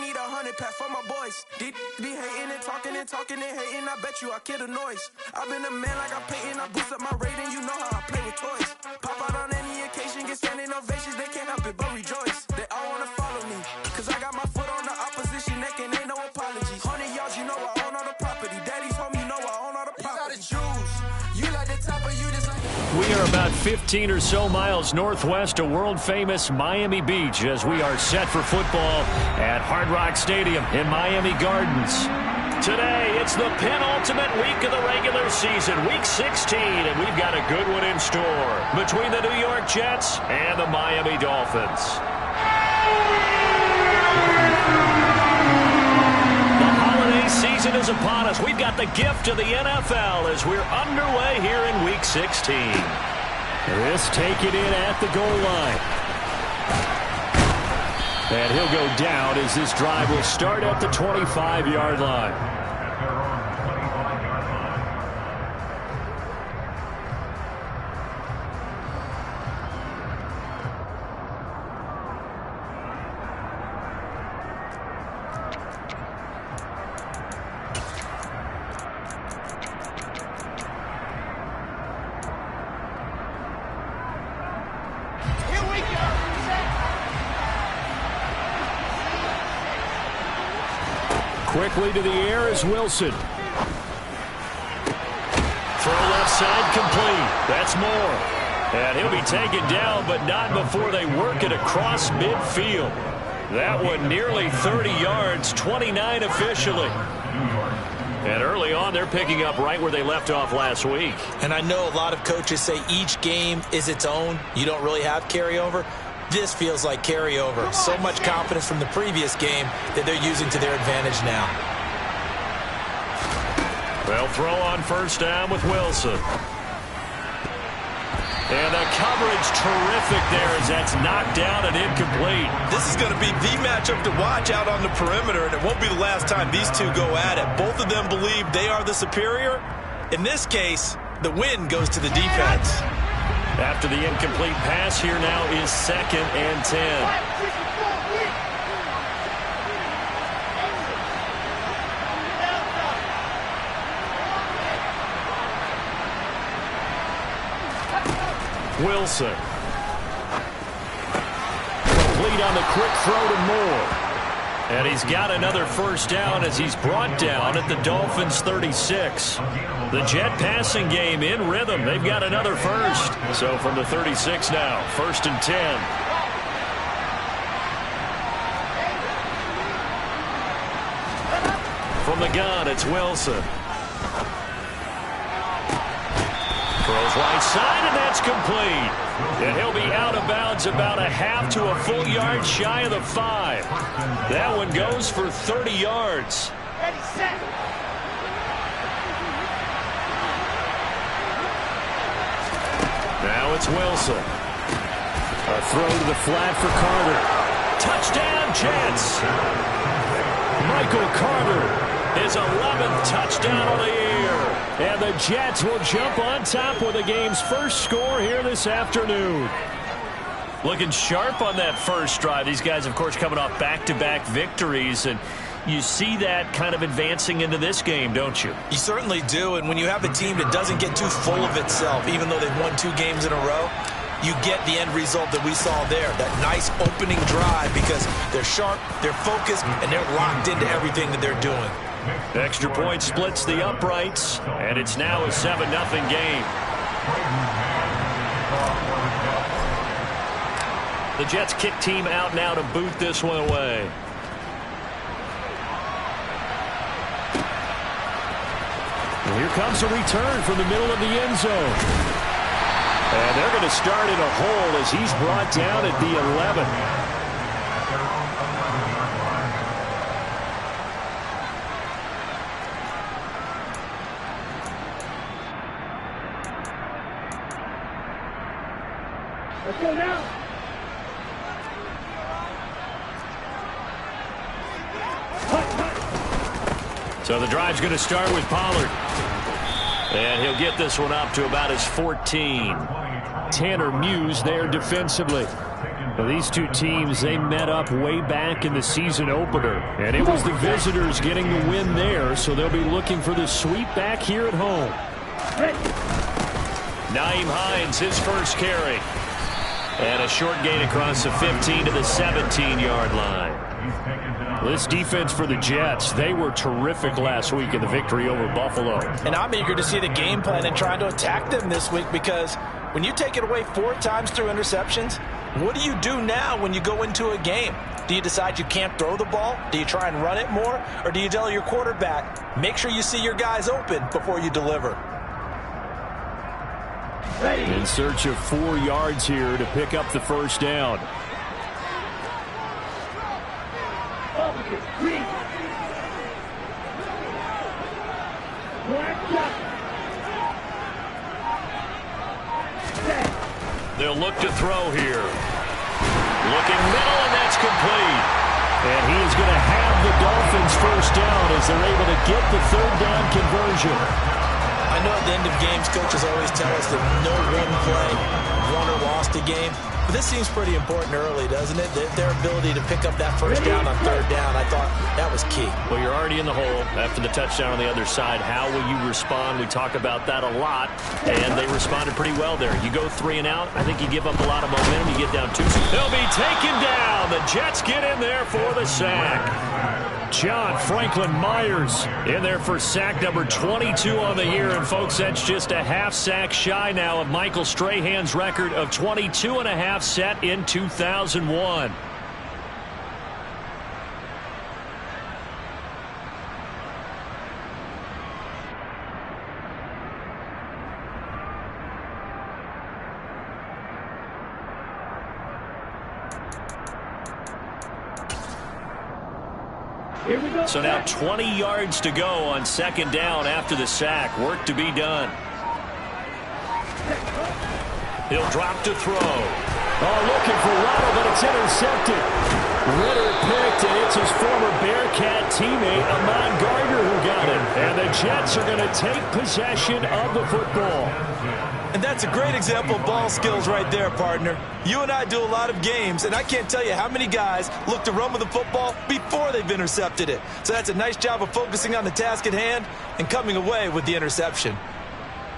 need 100 pack for my boys. Be hating and talking and talking and hating. I bet you I kill the noise. I've been a man like I'm Peyton. I boost up my rating. You know how I play with toys. Pop out on any occasion, get standing ovations. They can't help it but rejoice. They all wanna follow me, cause I got my foot on the opposition neck and ain't no apologies. 100 yards, you know I own all the property. Daddy's home, you know I own all the property. You gotta choose. You like the top or you just like... We are about 15 or so miles northwest of world-famous Miami Beach as we are set for football at Hard Rock Stadium in Miami Gardens. Today, it's the penultimate week of the regular season, week 16, and we've got a good one in store between the New York Jets and the Miami Dolphins. The holiday season is upon us. We've got the gift of the NFL as we're underway here in week 16. This taken in at the goal line. And he'll go down as this drive will start at the 25-yard line. Quickly to the air is Wilson. Throw left side complete. That's Moore. And he'll be taken down, but not before they work it across midfield. That one nearly 30 yards, 29 officially. And early on, they're picking up right where they left off last week. And I know a lot of coaches say each game is its own. You don't really have carryover. This feels like carryover. So much confidence from the previous game that they're using to their advantage now. They'll throw on first down with Wilson. And the coverage terrific there as that's knocked down and incomplete. This is going to be the matchup to watch out on the perimeter, and it won't be the last time these two go at it. Both of them believe they are the superior. In this case, the win goes to the defense. After the incomplete pass, here now is 2nd and 10. Wilson. Complete on the quick throw to Moore. And he's got another first down as he's brought down at the Dolphins' 36. The Jet passing game in rhythm. They've got another first. So from the 36 now, 1st and 10. From the gun, it's Wilson. Throws right side, and that's complete. And he'll be out of bounds about a half to a full yard shy of the 5. That one goes for 30 yards. Ready, set. Now it's Wilson. A throw to the flat for Carter. Touchdown, Jets. Michael Carter. His 11th touchdown of the year. And the Jets will jump on top with the game's first score here this afternoon. Looking sharp on that first drive. These guys, of course, coming off back-to-back victories. And you see that kind of advancing into this game, don't you? You certainly do. And when you have a team that doesn't get too full of itself, even though they've won 2 games in a row, you get the end result that we saw there. That nice opening drive because they're sharp, they're focused, and they're locked into everything that they're doing. Extra point splits the uprights, and it's now a 7-0 game. The Jets kick team out now to boot this one away. And here comes a return from the middle of the end zone. And they're going to start in a hole as he's brought down at the 11. Let's go now. So the drive's going to start with Pollard. And he'll get this one up to about his 14. Tanner Muse there defensively. Well, these two teams, they met up way back in the season opener, and it was the visitors getting the win there, so they'll be looking for the sweep back here at home. Nyheim Hines, his first carry. And a short gain across the 15 to the 17-yard line. This defense for the Jets, they were terrific last week in the victory over Buffalo. And I'm eager to see the game plan and trying to attack them this week, because when you take it away 4 times through interceptions, what do you do now when you go into a game? Do you decide you can't throw the ball? Do you try and run it more? Or do you tell your quarterback, make sure you see your guys open before you deliver? In search of 4 yards here to pick up the first down. They'll look to throw here. Looking middle, and that's complete. And he is going to have the Dolphins first down as they're able to get the third down conversion. I know at the end of games, coaches always tell us that no one play won or lost a game. But this seems pretty important early, doesn't it? Their ability to pick up that first down on third down, I thought that was key. Well, you're already in the hole after the touchdown on the other side. How will you respond? We talk about that a lot, and they responded pretty well there. You go 3 and out, I think you give up a lot of momentum. You get down 2. They'll be taken down. The Jets get in there for the sack. John Franklin Myers in there for sack number 22 on the year. And, folks, that's just a half sack shy now of Michael Strahan's record of 22 and a half set in 2001. So now 20 yards to go on second down after the sack. Work to be done. He'll drop to throw. Oh, looking for Waddle, but it's intercepted. Ritter picked, and it's his former Bearcat teammate, Ahmad Gardner, who got it. And the Jets are going to take possession of the football. And that's a great example of ball skills right there, partner. You and I do a lot of games, and I can't tell you how many guys look to run with the football before they've intercepted it. So that's a nice job of focusing on the task at hand and coming away with the interception.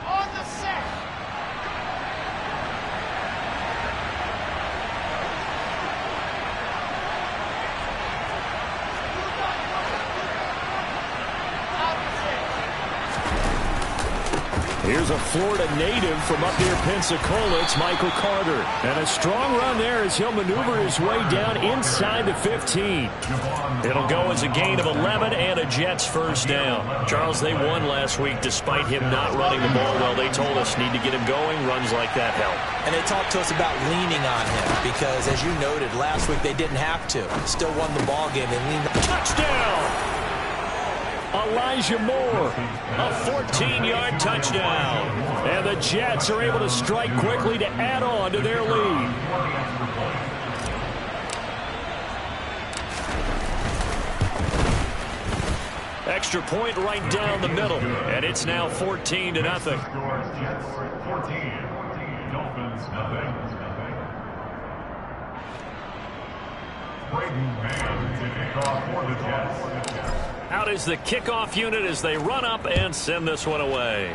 On the set. Here's a Florida native from up near Pensacola. It's Michael Carter. And a strong run there as he'll maneuver his way down inside the 15. It'll go as a gain of 11 and a Jets first down. Charles, they won last week despite him not running the ball well. They told us need to get him going. Runs like that help. And they talked to us about leaning on him because, as you noted, last week they didn't have to. Still won the ball game. They leaned. Touchdown! Elijah Moore, a 14-yard touchdown. And the Jets are able to strike quickly to add on to their lead. Extra point right down the middle, and it's now 14-0. Jets 14, Dolphins nothing. Braden Mann to kick off for the Jets. Out is the kickoff unit as they run up and send this one away.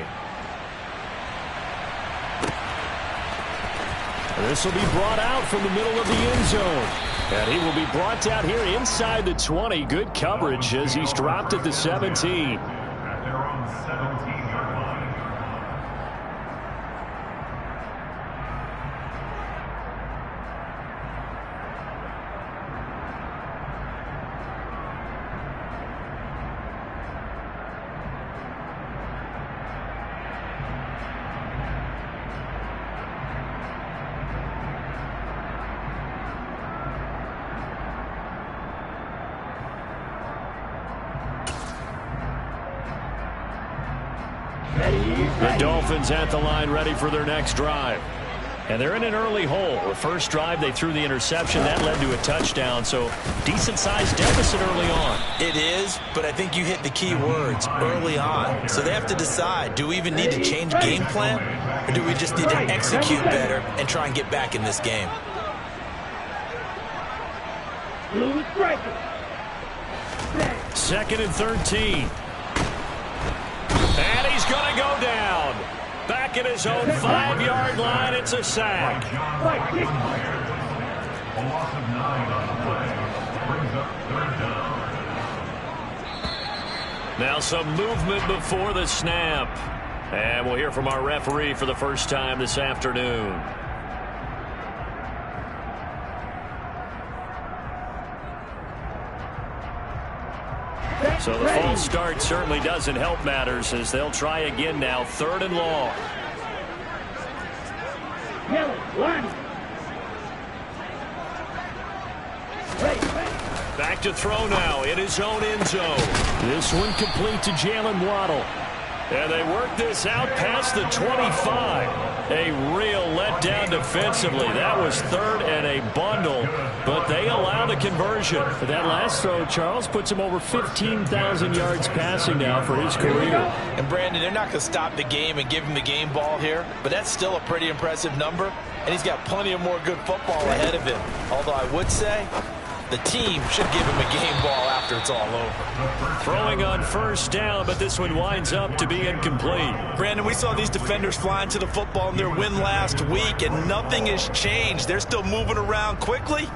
This will be brought out from the middle of the end zone. And he will be brought out here inside the 20. Good coverage as he's dropped at the 17. At their own 17-yard line. The Dolphins at the line ready for their next drive. And they're in an early hole. The first drive, they threw the interception. That led to a touchdown. So decent-sized deficit early on. It is, but I think you hit the key words, early on. So they have to decide, do we even need to change game plan? Or do we just need to execute better and try and get back in this game? 2nd and 13. And he's going to go down. Back at his own 5-yard line, it's a sack. A loss of 9 on the play. Brings up 3rd down. Now some movement before the snap. And we'll hear from our referee for the first time this afternoon. So the false start certainly doesn't help matters as they'll try again now. 3rd and long. Back to throw now in his own end zone. This one complete to Jalen Waddle. And they work this out past the 25. A real letdown defensively. That was 3rd and a bundle, but they allow the conversion. That last throw, Charles, puts him over 15,000 yards passing now for his career. And Brandon, they're not going to stop the game and give him the game ball here, but that's still a pretty impressive number, and he's got plenty of more good football ahead of him. Although I would say the team should give him a game ball after it's all over. Throwing on 1st down, but this one winds up to be incomplete. Brandon, we saw these defenders flying to the football in their win last week, and nothing has changed. They're still moving around quickly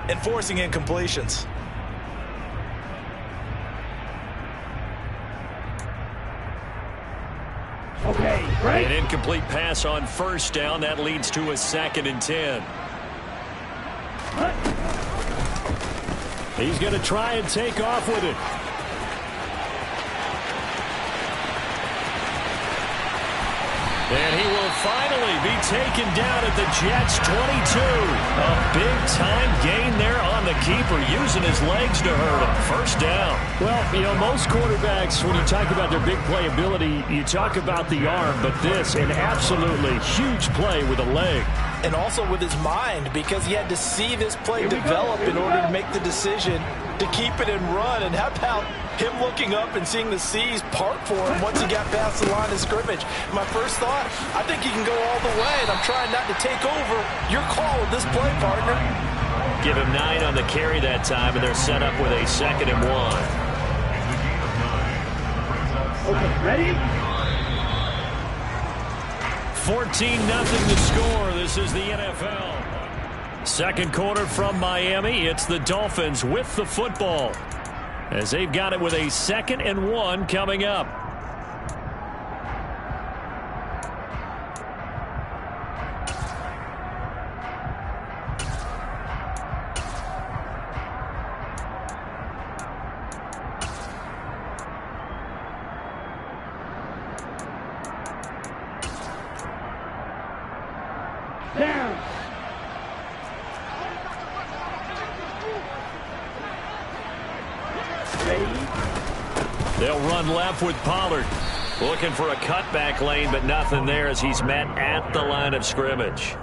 and forcing incompletions. An incomplete pass on 1st down. That leads to a 2nd and 10. He's going to try and take off with it. And he will finally be taken down at the Jets' 22. A big-time gain there on the keeper, using his legs to hurt him. 1st down. Well, you know, most quarterbacks, when you talk about their big playability, you talk about the arm, but this, an absolutely huge play with a leg. And also with his mind, because he had to see this play develop in order to make the decision to keep it and run. And how about him looking up and seeing the seas part for him once he got past the line of scrimmage? My first thought, I think he can go all the way, and I'm trying not to take over your call with this play, partner. Give him 9 on the carry that time, and they're set up with a 2nd and 1. Okay, ready? 14-0 to score. This is the NFL. 2nd quarter from Miami. It's the Dolphins with the football, as they've got it with a 2nd and 1 coming up. Down. They'll run left with Pollard. Looking for a cutback lane, but nothing there as he's met at the line of scrimmage.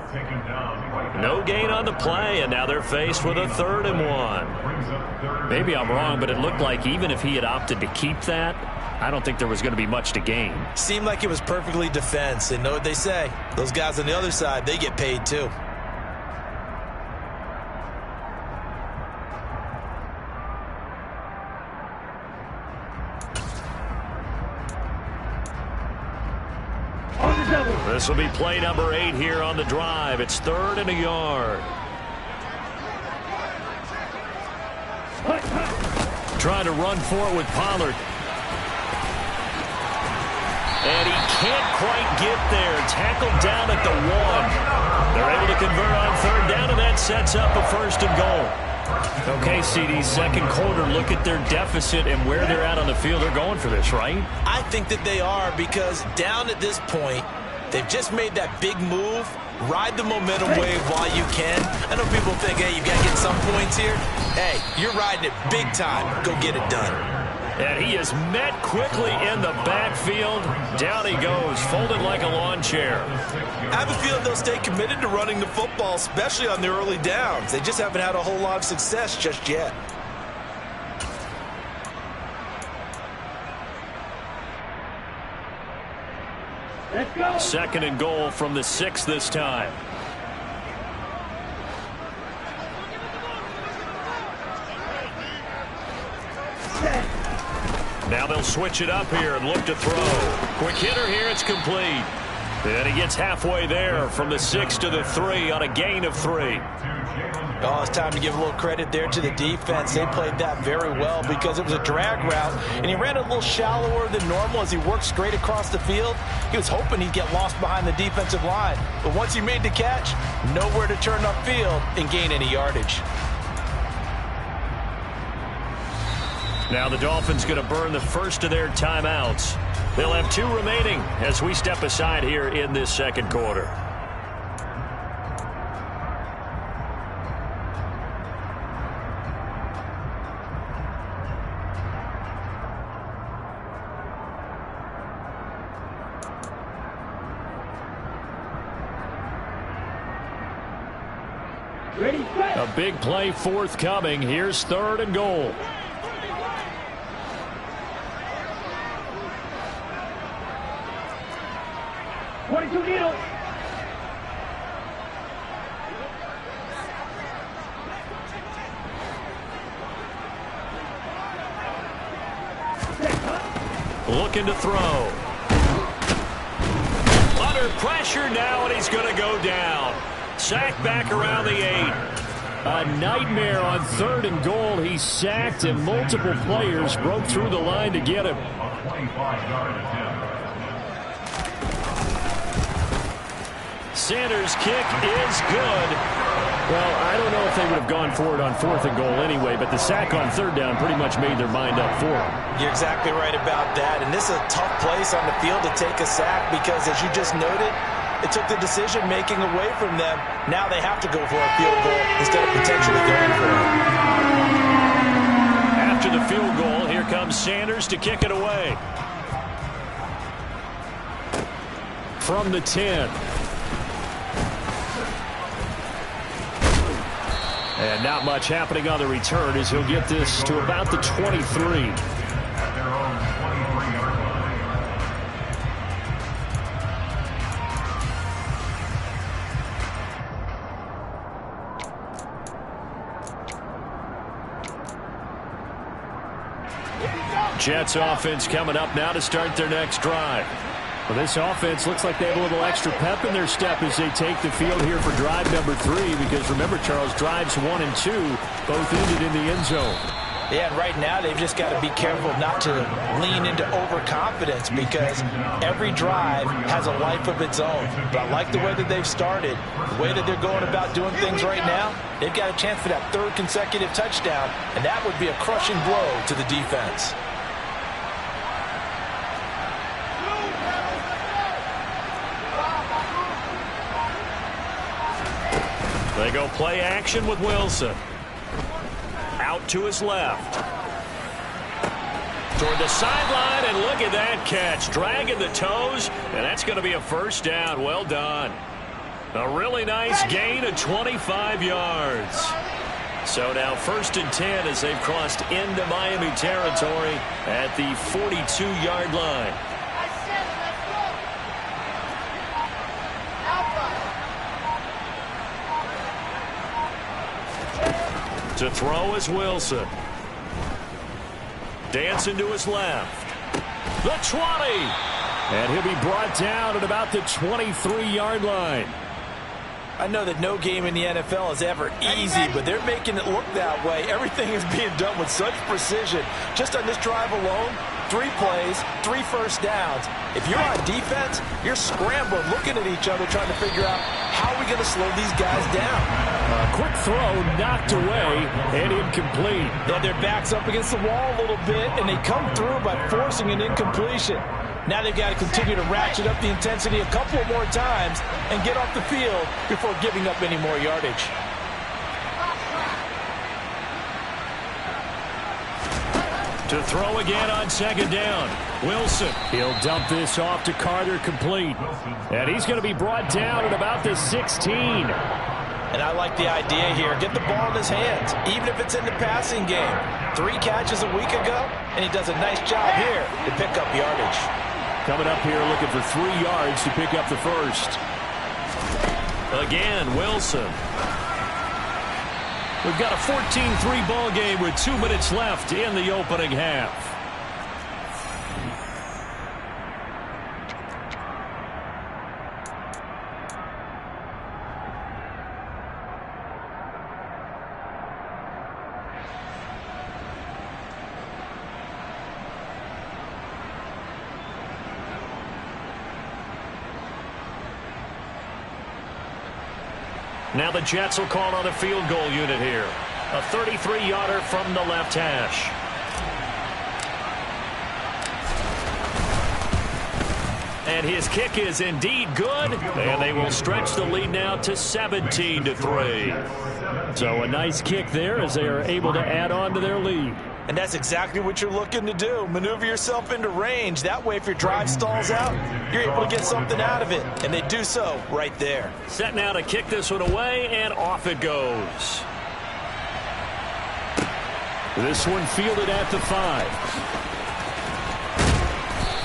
No gain on the play, and now they're faced with a 3rd and 1. Maybe I'm wrong, but it looked like even if he had opted to keep that, I don't think there was going to be much to gain. Seemed like it was perfectly defense, and know what they say. Those guys on the other side, they get paid too. This will be play number 8 here on the drive. It's 3rd and a yard. Trying to run for it with Pollard. And he can't quite get there. Tackled down at the 1. They're able to convert on 3rd down, and that sets up a 1st and goal. Okay, CD, 2nd quarter, look at their deficit and where they're at on the field. They're going for this, right? I think that they are, because down at this point, they've just made that big move. Ride the momentum wave while you can. I know people think, hey, you got to get some points here. Hey, you're riding it big time. Go get it done. And he is met quickly in the backfield. Down he goes, folded like a lawn chair. I have a feeling they'll stay committed to running the football, especially on their early downs. They just haven't had a whole lot of success just yet. Let's go. 2nd and goal from the 6 this time. Now they'll switch it up here and look to throw. Quick hitter here, it's complete. And he gets halfway there from the 6 to the 3 on a gain of 3. Oh, it's time to give a little credit there to the defense. They played that very well because it was a drag route, and he ran a little shallower than normal as he worked straight across the field. He was hoping he'd get lost behind the defensive line, but once he made the catch, nowhere to turn upfield and gain any yardage. Now the Dolphins going to burn the first of their timeouts. They'll have 2 remaining as we step aside here in this second quarter. A big play forthcoming. Here's 3rd and goal. Looking to throw. Under pressure now, and he's going to go down. Sacked back around the 8. A nightmare on 3rd and goal. He's sacked, and multiple players broke through the line to get him. A 25-yard attempt. Sanders' kick is good. Well, I don't know if they would have gone for it on 4th and goal anyway, but the sack on 3rd down pretty much made their mind up for it. You're exactly right about that, and this is a tough place on the field to take a sack because, as you just noted, it took the decision-making away from them. Now they have to go for a field goal instead of potentially going for it. After the field goal, here comes Sanders to kick it away. From the 10. And not much happening on the return as he'll get this to about the 23. At their own 23-yard line. Jets offense coming up now to start their next drive. Well, this offense looks like they have a little extra pep in their step as they take the field here for drive number 3 because remember, Charles, drives 1 and 2 both ended in the end zone. Yeah, and right now they've just got to be careful not to lean into overconfidence because every drive has a life of its own. But I like the way that they've started, the way that they're going about doing things right now. They've got a chance for that 3rd consecutive touchdown, and that would be a crushing blow to the defense. They go play action with Wilson. Out to his left. Toward the sideline, and look at that catch. Dragging the toes, and that's going to be a first down. Well done. A really nice gain of 25 yards. So now 1st and 10 as they've crossed into Miami territory at the 42-yard line. To throw is Wilson. Dancing to his left. The 20. And he'll be brought down at about the 23-yard line. I know that no game in the NFL is ever easy, but they're making it look that way. Everything is being done with such precision. Just on this drive alone, 3 plays, 3 first downs. If you're on defense, you're scrambling, looking at each other, trying to figure out how are we going to slow these guys down. A quick throw knocked away and incomplete. Yeah, their back's up against the wall a little bit, and they come through by forcing an incompletion. Now they've got to continue to ratchet up the intensity a couple of more times and get off the field before giving up any more yardage. To throw again on 2nd down. Wilson. He'll dump this off to Carter, complete. And he's going to be brought down at about the 16. And I like the idea here. Get the ball in his hands, even if it's in the passing game. 3 catches a week ago, and he does a nice job here to pick up yardage. Coming up here looking for 3 yards to pick up the first. Again, Wilson. We've got a 14-3 ball game with 2 minutes left in the opening half. Now the Jets will call on a field goal unit here. A 33-yarder from the left hash. And his kick is indeed good, and they will stretch the lead now to 17-3. So a nice kick there as they are able to add on to their lead. And that's exactly what you're looking to do. Maneuver yourself into range. That way, if your drive stalls out, you're able to get something out of it. And they do so right there. Set now to kick this one away, and off it goes. This one fielded at the 5.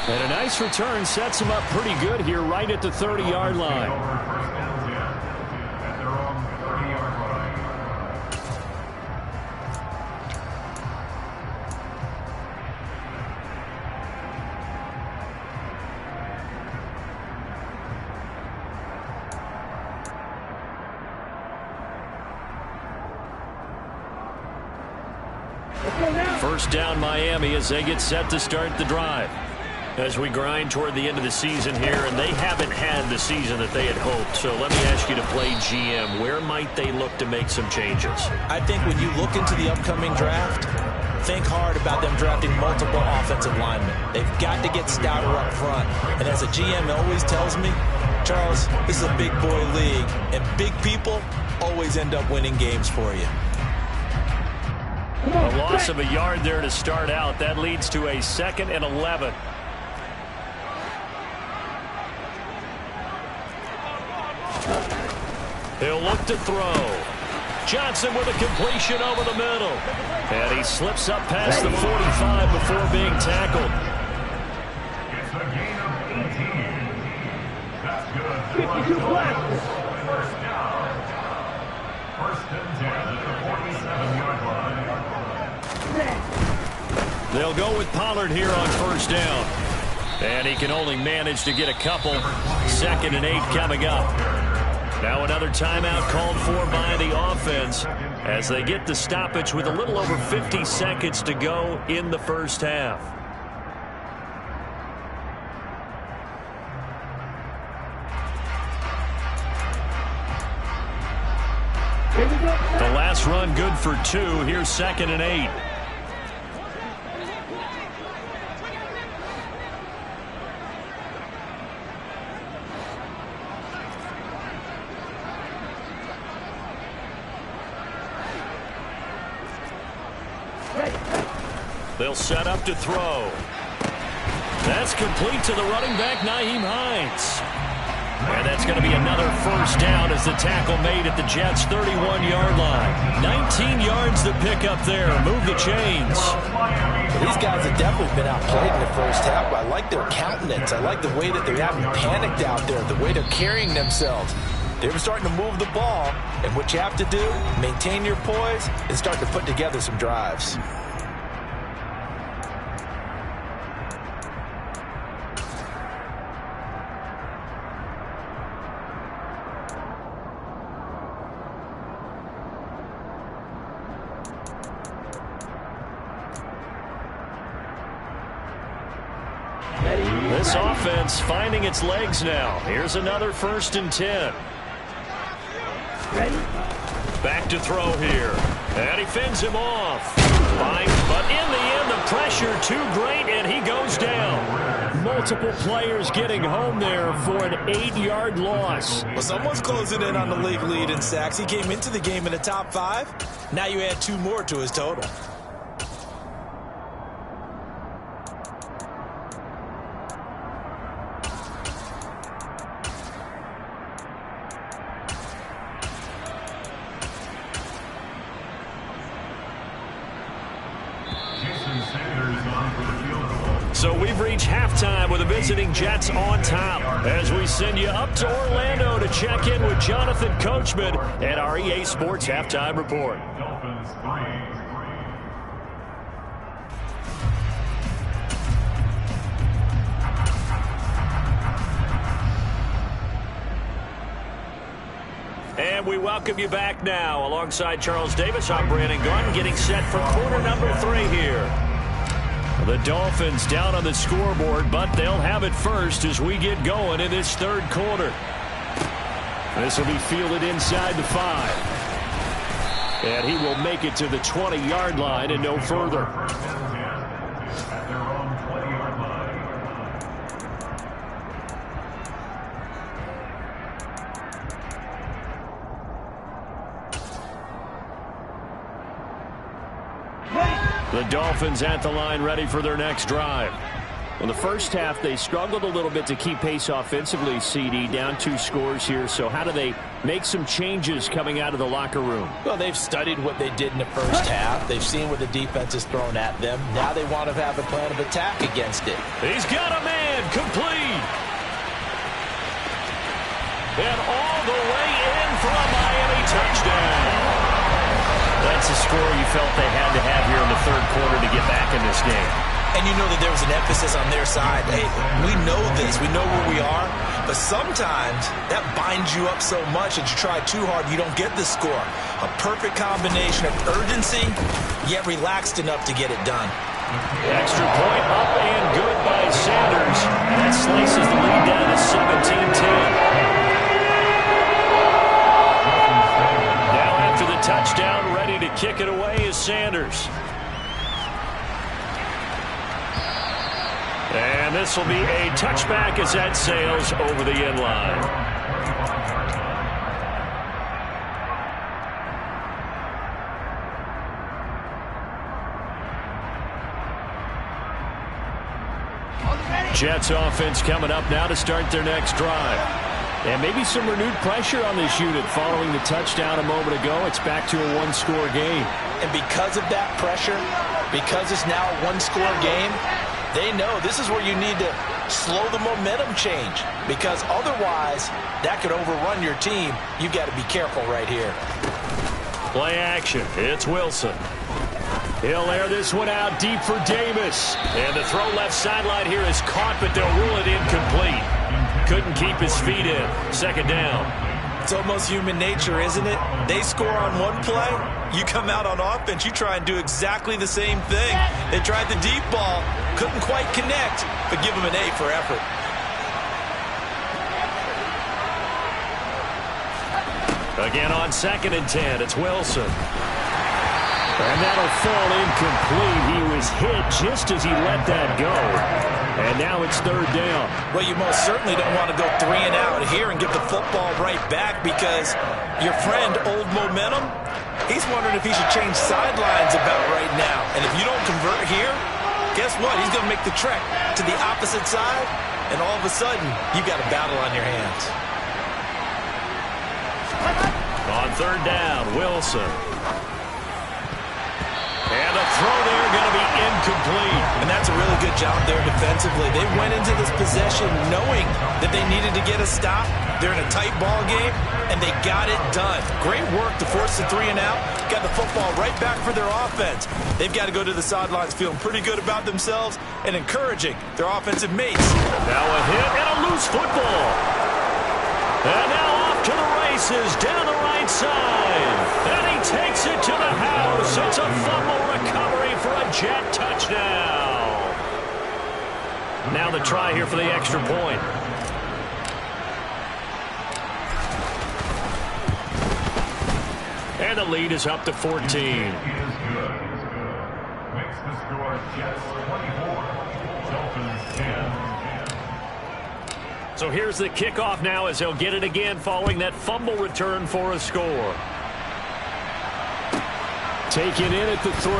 And a nice return sets him up pretty good here right at the 30-yard line. First down Miami as they get set to start the drive. As we grind toward the end of the season here, and they haven't had the season that they had hoped. So let me ask you to play GM. Where might they look to make some changes? I think when you look into the upcoming draft, think hard about them drafting multiple offensive linemen. They've got to get stouter up front. And as a GM always tells me, Charles, this is a big boy league, and big people always end up winning games for you. A loss of a yard there to start out. That leads to a 2nd and 11. He'll look to throw. Johnson with a completion over the middle. And he slips up past the 45 before being tackled. It's a gain of 18. That's good. 52 First down. First and 10 at the 47-yard line. They'll go with Pollard here on first down. And he can only manage to get a couple. 2nd and 8 coming up. Now another timeout called for by the offense as they get the stoppage with a little over 50 seconds to go in the first half. The last run good for 2. Here's 2nd and 8. They'll set up to throw. That's complete to the running back, Nyheim Hines. And that's going to be another first down as the tackle made at the Jets' 31-yard line. 19 yards to pick up there. Move the chains. Well, these guys have definitely been outplayed in the first half, but I like their countenance. I like the way that they haven't panicked out there, the way they're carrying themselves. They're starting to move the ball, and what you have to do, maintain your poise, and start to put together some drives. This offense finding its legs now. Here's another 1st and 10. Back to throw here. And he fends him off. Fine, but in the end, the pressure too great, and he goes down. Multiple players getting home there for an 8-yard loss. Well, someone's closing in on the league lead in sacks. He came into the game in the top 5. Now you add 2 more to his total. So we've reached halftime with the visiting Jets on top as we send you up to Orlando to check in with Jonathan Coachman at our EA Sports Halftime Report. Dolphins 3. And we welcome you back now. Alongside Charles Davis, I'm Brandon Gunn, getting set for quarter number 3 here. The Dolphins down on the scoreboard, but they'll have it first as we get going in this third quarter. This will be fielded inside the 5. And he will make it to the 20-yard line and no further. At their own 20-yard line. The Dolphins at the line, ready for their next drive. In the first half, they struggled a little bit to keep pace offensively, CD, down 2 scores here. So how do they make some changes coming out of the locker room? Well, they've studied what they did in the first half. They've seen what the defense has thrown at them. Now they want to have a plan of attack against it. He's got a man, complete. And all the way in for a Miami touchdown. That's a score you felt they had to have here in the third quarter to get back in this game. And you know that there was an emphasis on their side. Hey, we know this. We know where we are. But sometimes that binds you up so much that you try too hard, you don't get the score. A perfect combination of urgency, yet relaxed enough to get it done. Extra point up and good by Sanders. That slices the lead down to 17-10. Now after the touchdown, ready to kick it away is Sanders. And this will be a touchback as that sails over the end line. Jets offense coming up now to start their next drive. And maybe some renewed pressure on this unit following the touchdown a moment ago. It's back to a one-score game. And because of that pressure, because it's now a one-score game, they know this is where you need to slow the momentum change, because otherwise that could overrun your team. You got to be careful right here. Play action. It's Wilson. He'll air this one out deep for Davis. And the throw left sideline here is caught, but they'll rule it incomplete. Couldn't keep his feet in. Second down. It's almost human nature, isn't it? They score on one play. You come out on offense, you try and do exactly the same thing. They tried the deep ball. Couldn't quite connect, but give them an A for effort. Again on 2nd and 10, it's Wilson. And that'll fall incomplete. He was hit just as he let that go. And now it's 3rd down. Well, you most certainly don't want to go 3 and out here and give the football right back, because your friend, Old Momentum, he's wondering if he should change sidelines about right now. And if you don't convert here, guess what? He's going to make the trek to the opposite side, and all of a sudden, you've got a battle on your hands. On 3rd down, Wilson. And the throw there going to be incomplete. And that's a really good job there defensively. They went into this possession knowing that they needed to get a stop. They're in a tight ball game, and they got it done. Great work to force the 3 and out. Got the football right back for their offense. They've got to go to the sidelines feeling pretty good about themselves and encouraging their offensive mates. Now a hit and a loose football. And now off to the races down the right side. And he takes it to the house. It's a fumble recovery for a Jet touchdown. Now the try here for the extra point. And the lead is up to 14. Makes the score Jets 24, Dolphins 10. So here's the kickoff now as he'll get it again following that fumble return for a score. Taken in at the 3.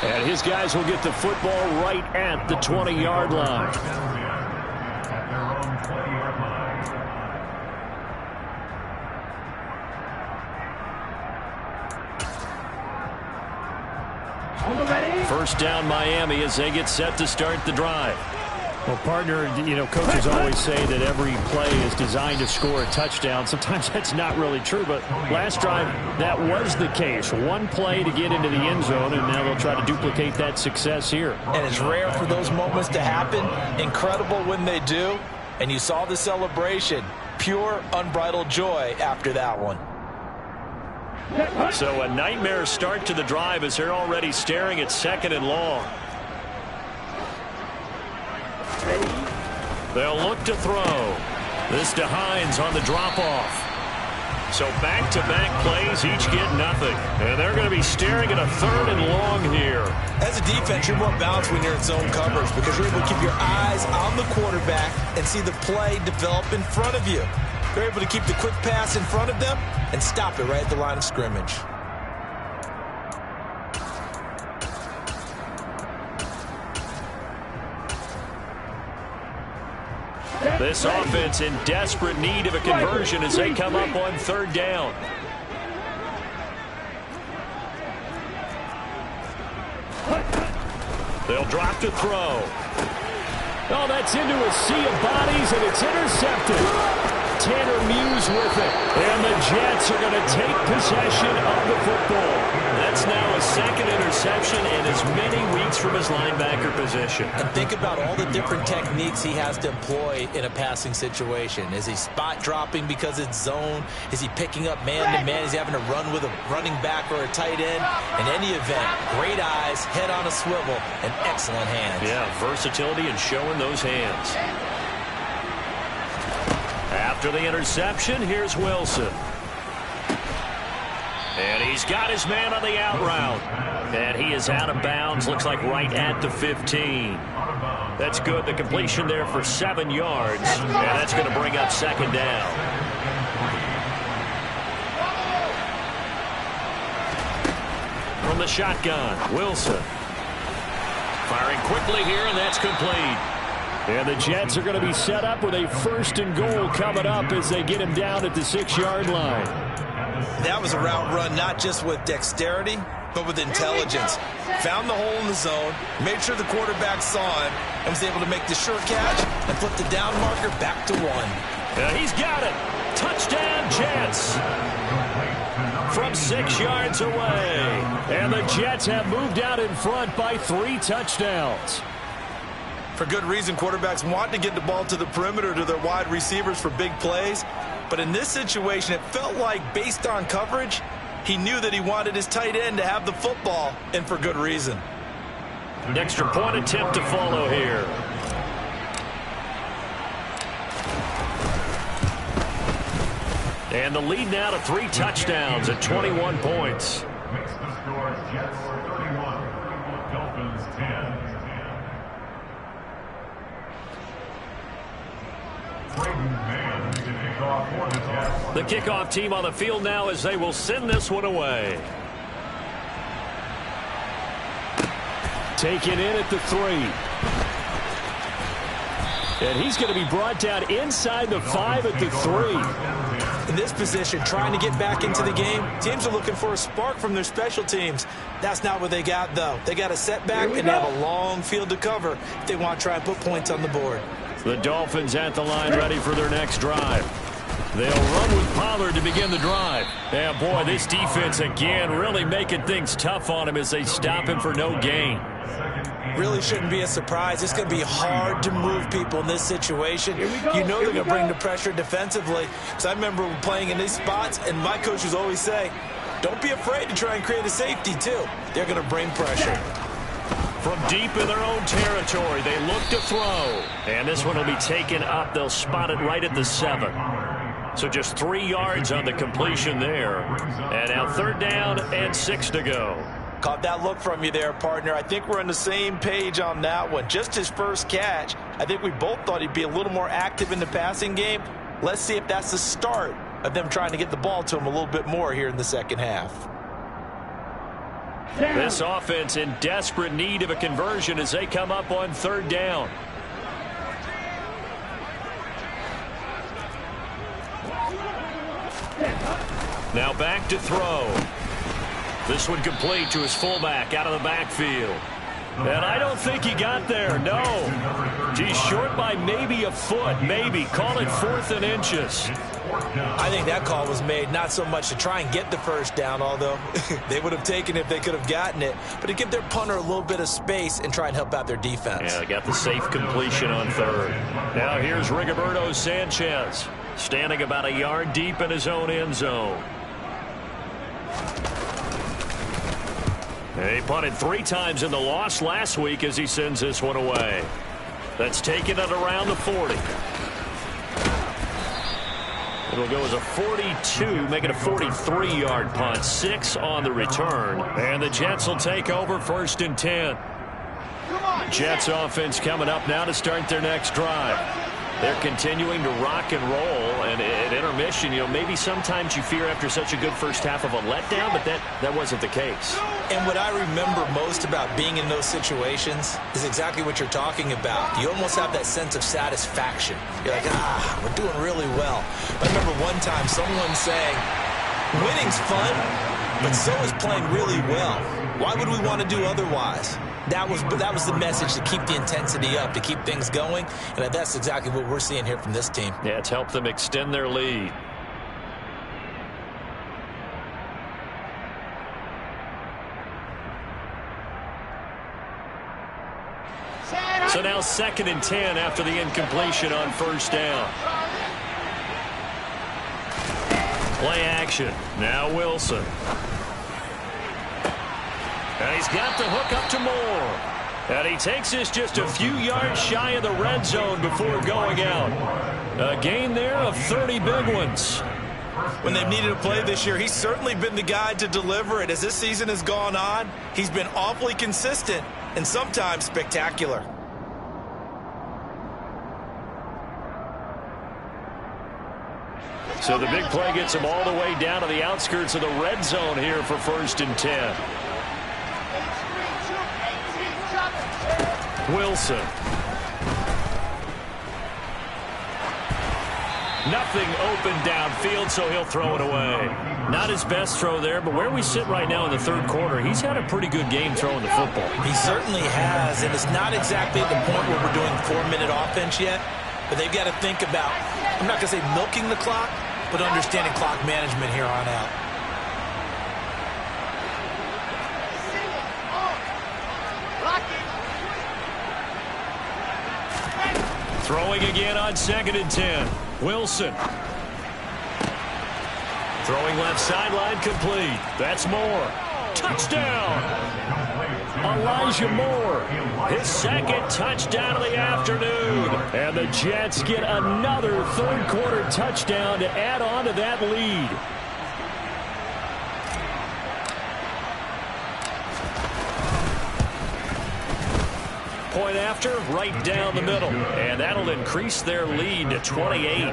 And his guys will get the football right at the 20-yard line. At their own 20-yard line. First down Miami as they get set to start the drive. Well, partner, you know, coaches always say that every play is designed to score a touchdown. Sometimes that's not really true, but last drive, that was the case. One play to get into the end zone, and now they'll try to duplicate that success here. And it's rare for those moments to happen. Incredible when they do. And you saw the celebration. Pure, unbridled joy after that one. So a nightmare start to the drive as they're already staring at 2nd and long. They'll look to throw. This to Hines on the drop-off. So back-to-back plays, each get nothing. And they're going to be staring at a 3rd and long here. As a defense, you're more balanced when you're in zone coverage because you're able to keep your eyes on the quarterback and see the play develop in front of you. You're able to keep the quick pass in front of them and stop it right at the line of scrimmage. This offense in desperate need of a conversion as they come up on 3rd down. They'll drop to throw. Oh, that's into a sea of bodies, and it's intercepted. Tanner Muse with it. And the Jets are going to take possession of the football. That's now a 2nd interception in as many weeks from his linebacker position. And think about all the different techniques he has to employ in a passing situation. Is he spot dropping because it's zone? Is he picking up man-to-man? Is he having to run with a running back or a tight end? In any event, great eyes, head on a swivel, and excellent hands. Yeah, versatility and showing those hands. After the interception, here's Wilson. And he's got his man on the out route. And he is out of bounds, looks like right at the 15. That's good. The completion there for 7 yards. And that's going to bring up 2nd down. From the shotgun, Wilson. Firing quickly here, and that's complete. And the Jets are going to be set up with a 1st and goal coming up as they get him down at the 6-yard line. That was a route run not just with dexterity, but with intelligence. Found the hole in the zone, made sure the quarterback saw him, and was able to make the sure catch and flip the down marker back to 1. He's got it. Touchdown, Jets. From 6 yards away. And the Jets have moved out in front by 3 touchdowns. For good reason, quarterbacks want to get the ball to the perimeter to their wide receivers for big plays. But in this situation, it felt like based on coverage, he knew that he wanted his tight end to have the football, and for good reason. An extra point attempt to follow here. And the lead now to 3 touchdowns at 21 points. Makes the score Jets 31, Dolphins 10. The kickoff team on the field now as they will send this one away. Taken in at the 3. And he's going to be brought down inside the 5 at the 3. In this position, trying to get back into the game, teams are looking for a spark from their special teams. That's not what they got, though. They got a setback, and they have a long field to cover if they want to try and put points on the board. The Dolphins at the line ready for their next drive. They'll run with Pollard to begin the drive. Yeah, boy, this defense again really making things tough on him as they stop him for no gain. Really shouldn't be a surprise. It's going to be hard to move people in this situation. You know they're going to bring the pressure defensively. So I remember playing in these spots, and my coaches always say, don't be afraid to try and create a safety, too. They're going to bring pressure. From deep in their own territory, they look to throw. And this one will be taken up. They'll spot it right at the 7. So just 3 yards on the completion there. And now 3rd down and 6 to go. Caught that look from you there, partner. I think we're on the same page on that one. Just his first catch. I think we both thought he'd be a little more active in the passing game. Let's see if that's the start of them trying to get the ball to him a little bit more here in the second half. This offense in desperate need of a conversion as they come up on 3rd down. Now back to throw. This one complete to his fullback out of the backfield. And I don't think he got there, no. He's short by maybe a foot, maybe. Call it 4th and inches. I think that call was made not so much to try and get the first down, although they would have taken it if they could have gotten it, but to give their punter a little bit of space and try and help out their defense. Yeah, they got the safe completion on 3rd. Now here's Rigoberto Sanchez, standing about a yard deep in his own end zone. He punted 3 times in the loss last week as he sends this one away. That's taken it around the 40. It'll go as a 42, make it a 43-yard punt. 6 on the return. And the Jets will take over 1st and 10. Jets offense coming up now to start their next drive. They're continuing to rock and roll, and at intermission, maybe sometimes you fear after such a good first half of a letdown, but that wasn't the case. And what I remember most about being in those situations is exactly what you're talking about. You almost have that sense of satisfaction. You're like, we're doing really well. I remember one time someone saying, winning's fun, but so is playing really well. Why would we want to do otherwise? That was the message, to keep the intensity up, to keep things going, and that's exactly what we're seeing here from this team. Yeah, it's helped them extend their lead. So now 2nd and 10 after the incompletion on 1st down. Play action. Now Wilson. And he's got the hook up to Moore. And he takes this just a few yards shy of the red zone before going out. A gain there of 30 big ones. When they've needed a play this year, he's certainly been the guy to deliver it. As this season has gone on, he's been awfully consistent and sometimes spectacular. So the big play gets him all the way down to the outskirts of the red zone here for 1st and 10. Wilson. Nothing open downfield, so he'll throw it away. Not his best throw there, but where we sit right now in the 3rd quarter, he's had a pretty good game throwing the football. He certainly has, and it's not exactly at the point where we're doing 4-minute offense yet, but they've got to think about, I'm not going to say milking the clock, but understanding clock management here on out. Throwing again on 2nd and 10. Wilson. Throwing left sideline, complete. That's Moore. Touchdown. Elijah Moore. His 2nd touchdown of the afternoon. And the Jets get another 3rd quarter touchdown to add on to that lead. Point after, right down the middle. And that'll increase their lead to 28.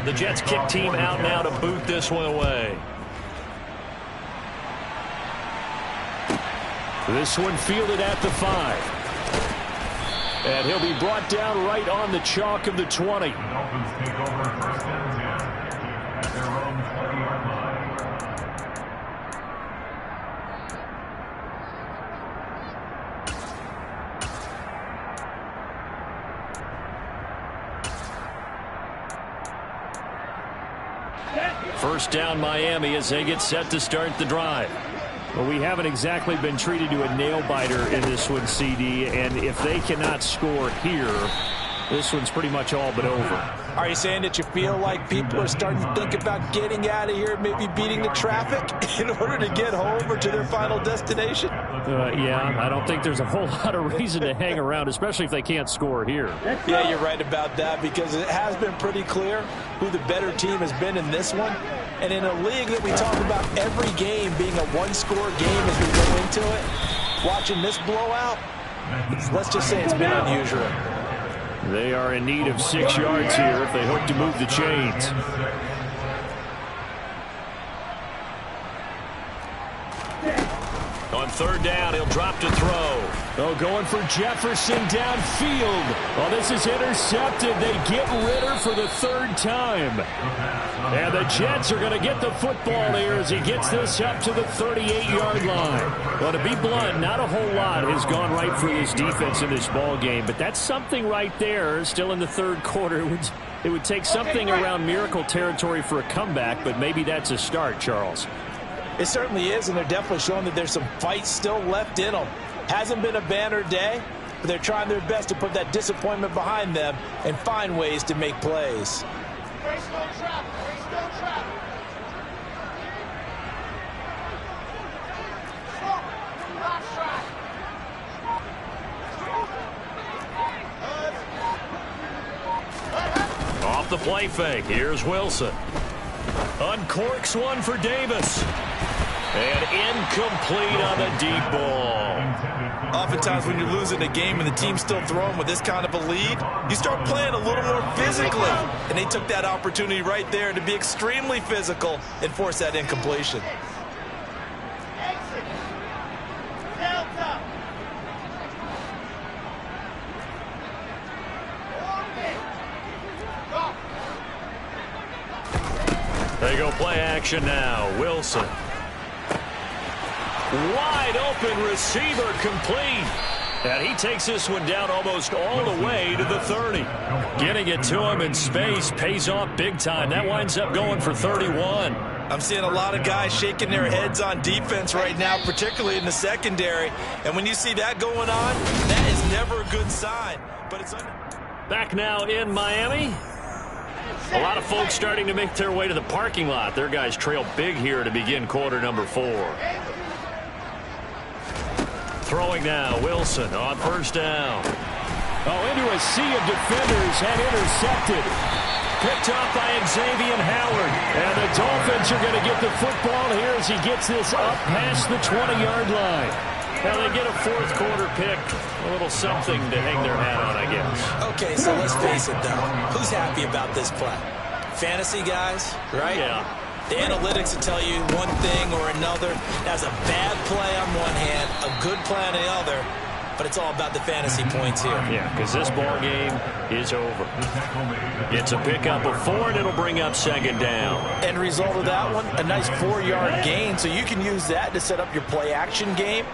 The Jets kick team out now to boot this one away. This one fielded at the 5. And he'll be brought down right on the chalk of the 20. Dolphins take over 1st and 10 at their own 20-yard line. First down Miami as they get set to start the drive. Well, we haven't exactly been treated to a nail-biter in this one, CD, and if they cannot score here, this one's pretty much all but over. Are you saying that you feel like people are starting to think about getting out of here, maybe beating the traffic in order to get home or to their final destination? Yeah, I don't think there's a whole lot of reason to hang around, especially if they can't score here. Yeah, you're right about that, because it has been pretty clear who the better team has been in this one. And in a league that we talk about every game being a one-score game as we go into it, watching this blowout, let's just say it's been unusual. They are in need of 6 yards here if they hope to move the chains. On 3rd down, he'll drop to throw. Oh, going for Jefferson downfield. Oh, this is intercepted. They get Ritter for the 3rd time. And the Jets are going to get the football here as he gets this up to the 38-yard line. Well, to be blunt, not a whole lot has gone right for this defense in this ball game, but that's something right there. Still in the 3rd quarter. It would take something around miracle territory for a comeback, but maybe that's a start, Charles. It certainly is, and they're definitely showing that there's some fight still left in them. Hasn't been a banner day, but they're trying their best to put that disappointment behind them and find ways to make plays. off the play fake. Here's Wilson. Uncorks one for Davis. And incomplete on the deep ball. Oftentimes when you're losing a game and the team's still throwing with this kind of a lead, you start playing a little more physically. And they took that opportunity right there to be extremely physical and force that incompletion. Exit. Delta. They go play action now. Wilson. Wide open receiver complete. And he takes this one down almost all the way to the 30. Getting it to him in space pays off big time. That winds up going for 31. I'm seeing a lot of guys shaking their heads on defense right now, particularly in the secondary. And when you see that going on, that is never a good sign. But it's back now in Miami. A lot of folks starting to make their way to the parking lot. Their guys trail big here to begin quarter number 4. Throwing now, Wilson on first down. Oh, into a sea of defenders and intercepted. Picked off by Xavier Howard. And the Dolphins are going to get the football here as he gets this up past the 20-yard line. Now they get a fourth quarter pick. A little something to hang their hat on, I guess. Okay, so let's face it, though. Who's happy about this play? Fantasy guys, right? Yeah. The analytics will tell you one thing or another. That's a bad play on one hand, a good play on the other, but it's all about the fantasy points here. Yeah, because this ball game is over. It's a pickup of 4, and it'll bring up second down. End result of that one, a nice 4-yard gain, so you can use that to set up your play-action game,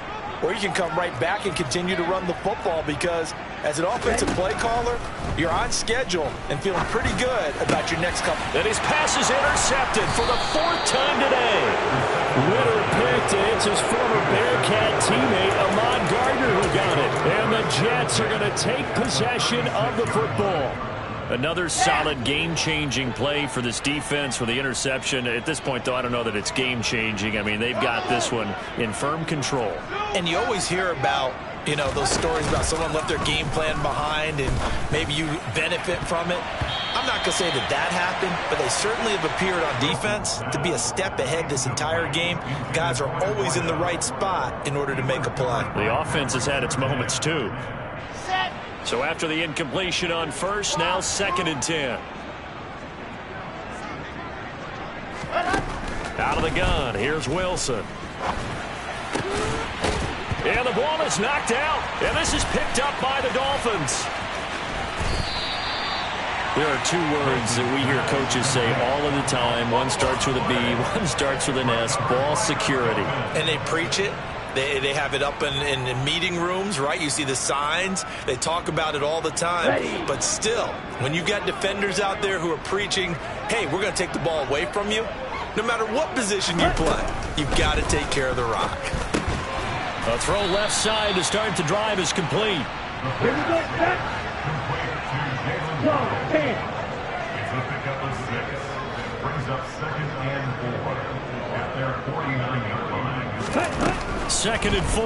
or you can come right back and continue to run the football because as an offensive play caller, you're on schedule and feeling pretty good about your next couple. And his pass is intercepted for the 4th time today. Ritter picked, and it's his former Bearcat teammate, Ahmad Gardner, who got it. And the Jets are going to take possession of the football. Another solid game-changing play for this defense for the interception. At this point, though, I don't know that it's game-changing. I mean, they've got this one in firm control. And you always hear about, you know, those stories about someone left their game plan behind and maybe you benefit from it. I'm not going to say that that happened, but they certainly have appeared on defense to be a step ahead this entire game. Guys are always in the right spot in order to make a play. The offense has had its moments, too. So after the incompletion on first, now 2nd and 10. Out of the gun, here's Wilson. And the ball is knocked out, and this is picked up by the Dolphins. There are 2 words that we hear coaches say all of the time. One starts with a B, one starts with an S, ball security. And they preach it. They have it up in meeting rooms, right? You see the signs. They talk about it all the time. But still, when you got defenders out there who are preaching, hey, we're going to take the ball away from you, no matter what position you play, you've got to take care of the rock. A throw left side to start the drive is complete. Here we go, set. It's a pickup of 6. Brings up 2nd and 4 at their 49-yard line. 2nd and 4.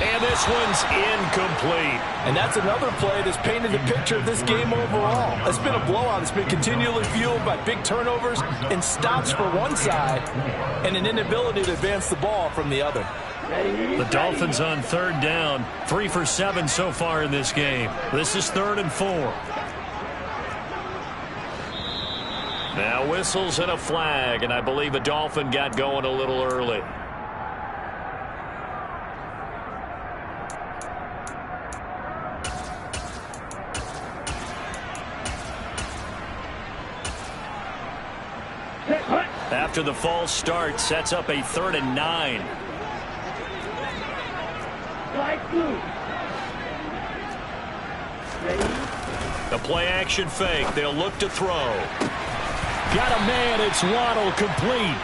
And this one's incomplete. And that's another play that's painted the picture of this game overall. It's been a blowout. It's been continually fueled by big turnovers and stops for one side and an inability to advance the ball from the other. The Dolphins on 3rd down, 3 for 7 so far in this game. This is 3rd and 4. Now whistles and a flag, and I believe a Dolphin got going a little early. After the false start, sets up a 3rd and 9. The play action fake. They'll look to throw. Got a man. It's Waddle, complete.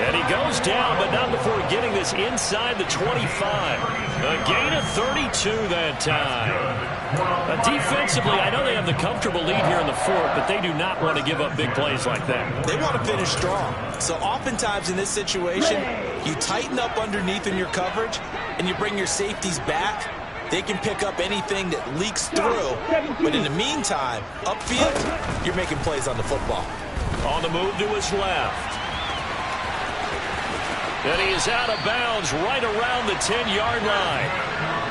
And he goes down, but not before getting this inside the 25. A gain of 32 that time. Defensively, I know they have the comfortable lead here in the 4th, but they do not want to give up big plays like that. They want to finish strong. So oftentimes in this situation, you tighten up underneath in your coverage, and you bring your safeties back, they can pick up anything that leaks through. But in the meantime, upfield, you're making plays on the football. On the move to his left. And he is out of bounds right around the 10-yard line.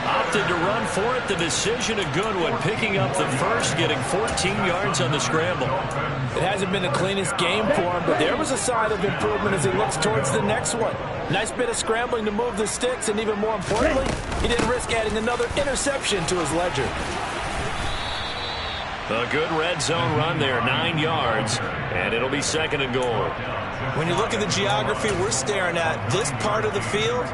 Opted to run for it. The decision a good one. Picking up the first, getting 14 yards on the scramble. It hasn't been the cleanest game for him, but there was a sign of improvement as he looks towards the next one. Nice bit of scrambling to move the sticks, and even more importantly, he didn't risk adding another interception to his ledger. A good red zone run there, 9 yards, and it'll be 2nd and goal. When you look at the geography we're staring at, this part of the field,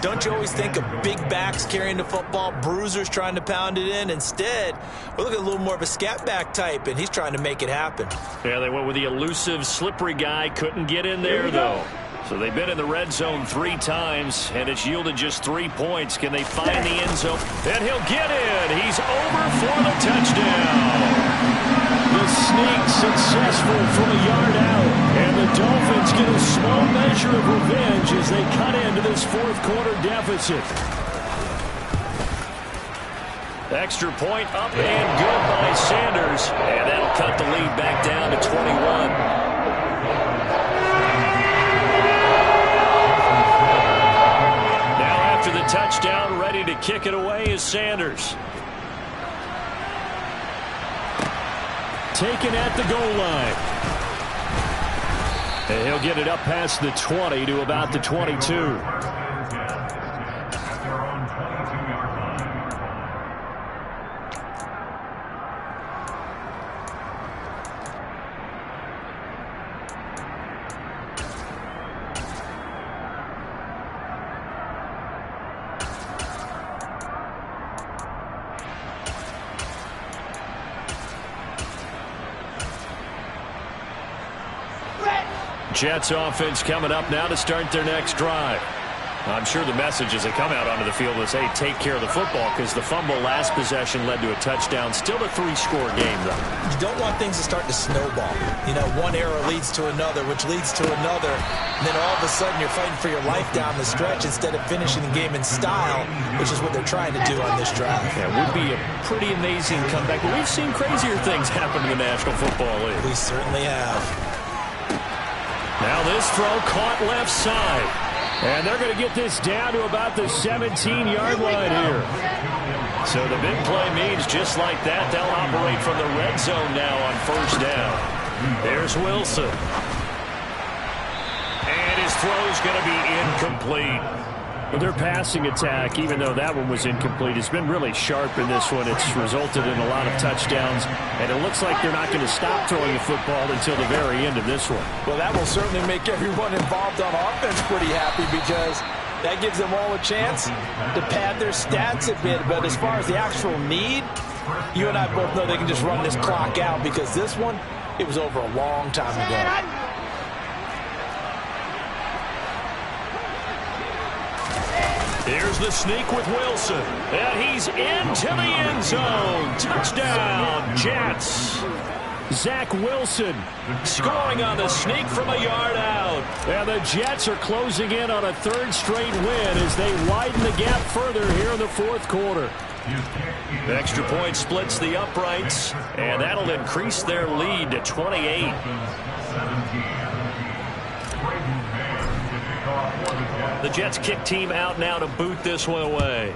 don't you always think of big backs carrying the football, bruisers trying to pound it in? Instead, we're looking at a little more of a scat back type, and he's trying to make it happen. Yeah, they went with the elusive, slippery guy. Couldn't get in there, though. So they've been in the red zone 3 times, and it's yielded just 3 points. Can they find the end zone? And he'll get in. He's over for the touchdown. The sneak successful from a yard out. And the Dolphins get a small measure of revenge as they cut into this 4th quarter deficit. Extra point up and good by Sanders. And that'll cut the lead back down to 21. The touchdown, ready to kick it away is Sanders. Taken at the goal line. And he'll get it up past the 20 to about the 22. Jets offense coming up now to start their next drive. I'm sure the message as they come out onto the field is, hey, take care of the football, because the fumble last possession led to a touchdown. Still a 3-score game, though. You don't want things to start to snowball. You know, one error leads to another, which leads to another. And then all of a sudden you're fighting for your life down the stretch instead of finishing the game in style, which is what they're trying to do on this drive. Yeah, it would be a pretty amazing comeback. But we've seen crazier things happen in the National Football League. We certainly have. Now this throw caught left side. And they're going to get this down to about the 17-yard line here. So the big play means just like that, they'll operate from the red zone now on 1st down. There's Wilson. And his throw's going to be incomplete. Well, their passing attack, even though that one was incomplete, has been really sharp in this one. It's resulted in a lot of touchdowns, and it looks like they're not going to stop throwing the football until the very end of this one. Well, that will certainly make everyone involved on offense pretty happy, because that gives them all a chance to pad their stats a bit. But as far as the actual need, you and I both know they can just run this clock out, because this one, it was over a long time ago. Here's the sneak with Wilson. And he's into the end zone. Touchdown, Jets. Zach Wilson scoring on the sneak from a yard out. And the Jets are closing in on a 3rd straight win as they widen the gap further here in the 4th quarter. The extra point splits the uprights, and that'll increase their lead to 28. The Jets kick team out now to boot this one away.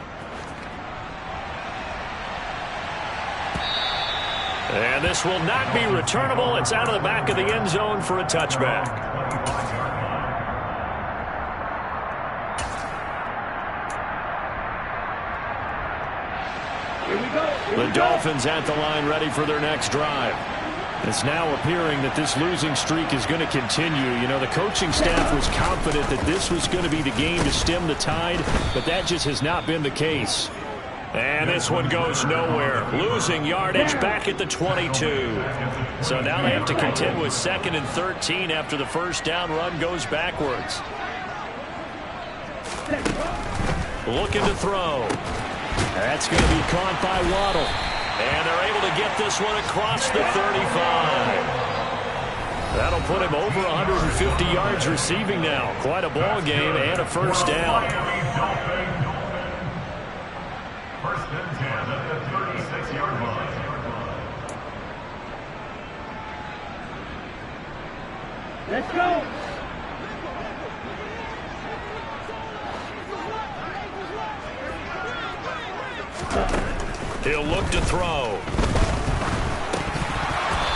And this will not be returnable. It's out of the back of the end zone for a touchback. The Dolphins at the line, ready for their next drive. It's now appearing that this losing streak is going to continue. You know, the coaching staff was confident that this was going to be the game to stem the tide, but that just has not been the case. And this one goes nowhere. Losing yardage back at the 22. So now they have to contend with 2nd and 13 after the 1st down run goes backwards. Looking to throw. That's going to be caught by Waddle. And they're able to get this one across the 35. That'll put him over 150 yards receiving now. Quite a ball game and a 1st down. and 10 at the 36-yard line. Let's go. He'll look to throw.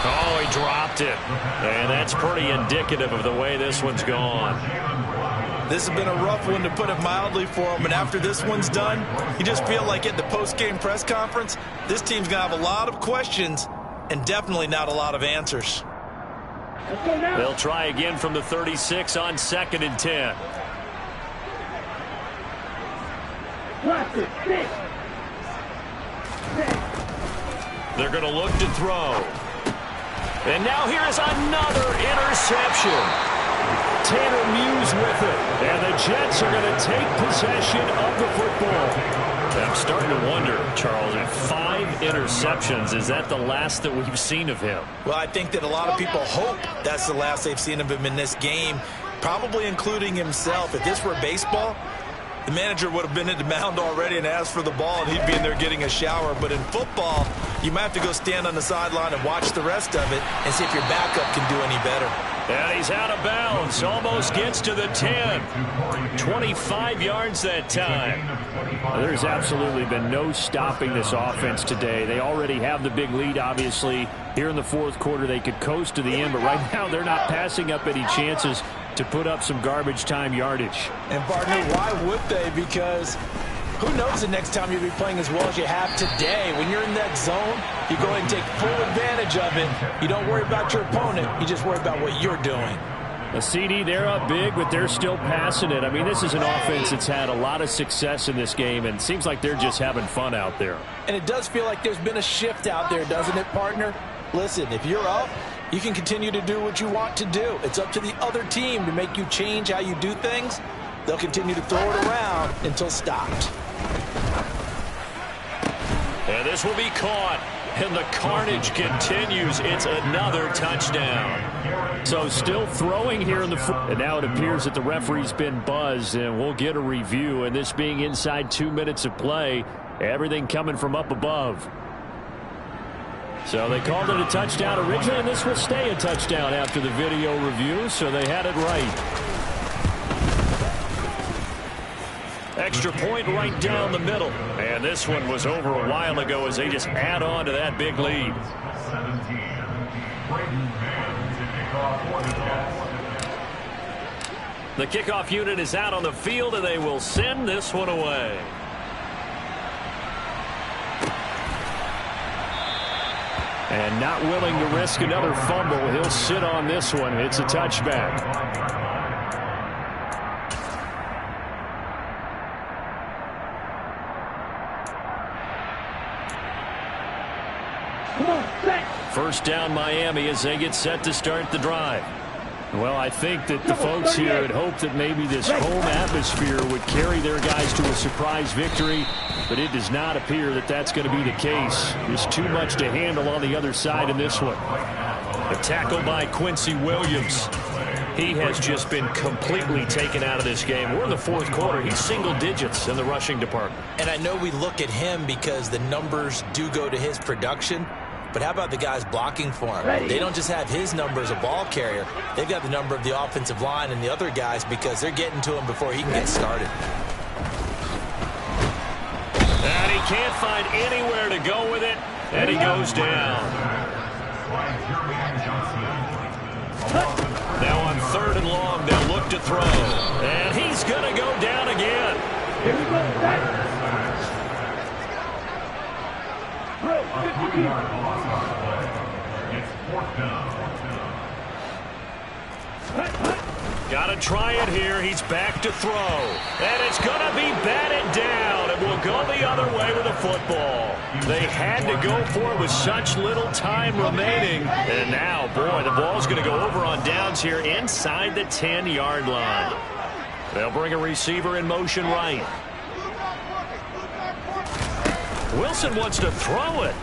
Oh, he dropped it. And that's pretty indicative of the way this one's gone. This has been a rough one, to put it mildly, for him. And after this one's done, you just feel like at the post-game press conference, this team's going to have a lot of questions and definitely not a lot of answers. They'll try again from the 36 on 2nd and 10. They're going to look to throw. And now here is another interception. Tanner Muse with it. And the Jets are going to take possession of the football. And I'm starting to wonder, Charles, if 5 interceptions, is that the last that we've seen of him? Well, I think that a lot of people hope that's the last they've seen of him in this game, probably including himself. If this were baseball, the manager would have been at the mound already and asked for the ball, and he'd be in there getting a shower. But in football, you might have to go stand on the sideline and watch the rest of it and see if your backup can do any better. And he's out of bounds. Almost gets to the 10. 25 yards that time. There's absolutely been no stopping this offense today. They already have the big lead, obviously. Here in the fourth quarter, they could coast to the end, but right now they're not passing up any chances to put up some garbage time yardage. And, partner, why would they? Because who knows the next time you'll be playing as well as you have today. When you're in that zone, you go ahead and take full advantage of it. You don't worry about your opponent. You just worry about what you're doing. A CD, they're up big, but they're still passing it. I mean, this is an offense that's had a lot of success in this game, and it seems like they're just having fun out there. And it does feel like there's been a shift out there, doesn't it, partner? Listen, if you're up, you can continue to do what you want to do. It's up to the other team to make you change how you do things. They'll continue to throw it around until stopped. And this will be caught. And the carnage continues. It's another touchdown. So still throwing here in the fourth. And now it appears that the referee's been buzzed, and we'll get a review. And this being inside 2 minutes of play, everything coming from up above. So they called it a touchdown originally, and this will stay a touchdown after the video review, so they had it right. Extra point right down the middle. And this one was over a while ago as they just add on to that big lead. 17. Braden Mann to kick off for the Jets. The kickoff unit is out on the field, and they will send this one away. And not willing to risk another fumble, he'll sit on this one. It's a touchback. First down Miami as they get set to start the drive. Well, I think that the folks here had hoped that maybe this home atmosphere would carry their guys to a surprise victory, but it does not appear that that's going to be the case. There's too much to handle on the other side in this one. A tackle by Quincy Williams. He has just been completely taken out of this game. We're in the fourth quarter. He's single digits in the rushing department. And I know we look at him because the numbers do go to his production. But how about the guys blocking for him? They don't just have his number as a ball carrier. They've got the number of the offensive line and the other guys because they're getting to him before he can get started. And he can't find anywhere to go with it. And he goes down. Now on 3rd and long, they'll look to throw. And he's going to go down again. A 3-yard loss on the play. It's 4th down. Got to try it here. He's back to throw. And it's going to be batted down. It will go the other way with the football. They had to go for it with such little time remaining. And now, boy, the ball's going to go over on downs here inside the 10-yard line. They'll bring a receiver in motion right. Wilson wants to throw it.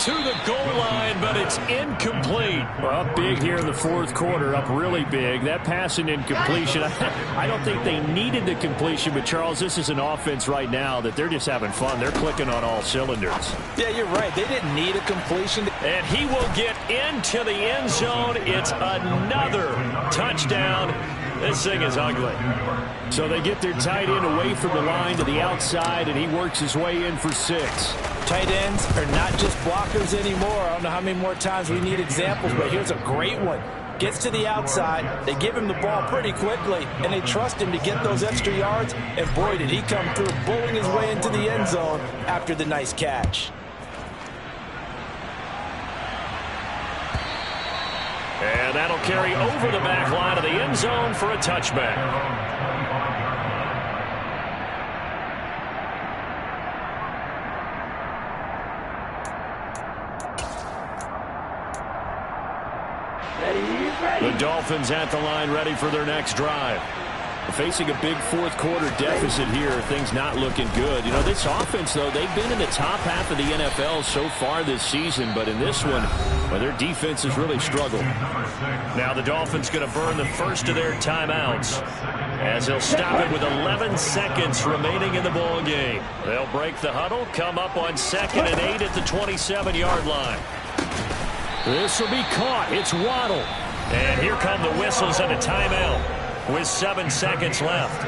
to the goal line, but it's incomplete. Well, up big here in the fourth quarter, up really big. That pass and incompletion, I don't think they needed the completion, but Charles, this is an offense right now that they're just having fun. They're clicking on all cylinders. Yeah, you're right. They didn't need a completion. And he will get into the end zone. It's another touchdown. This thing is ugly. So they get their tight end away from the line to the outside, and he works his way in for 6. Tight ends are not just blockers anymore. I don't know how many more times we need examples, but here's a great one. Gets to the outside, they give him the ball pretty quickly, and they trust him to get those extra yards, and boy, did he come through, bowling his way into the end zone after the nice catch. And that'll carry over the back line of the end zone for a touchback. The Dolphins at the line, ready for their next drive. Facing a big fourth quarter deficit here, things not looking good. You know, this offense, though, they've been in the top half of the NFL so far this season, but in this one, well, their defense has really struggled. Now the Dolphins going to burn the first of their timeouts as they'll stop it with 11 seconds remaining in the ball game. They'll break the huddle, come up on 2nd and 8 at the 27-yard line. This will be caught. It's Waddle. And here come the whistles and a timeout with 7 seconds left.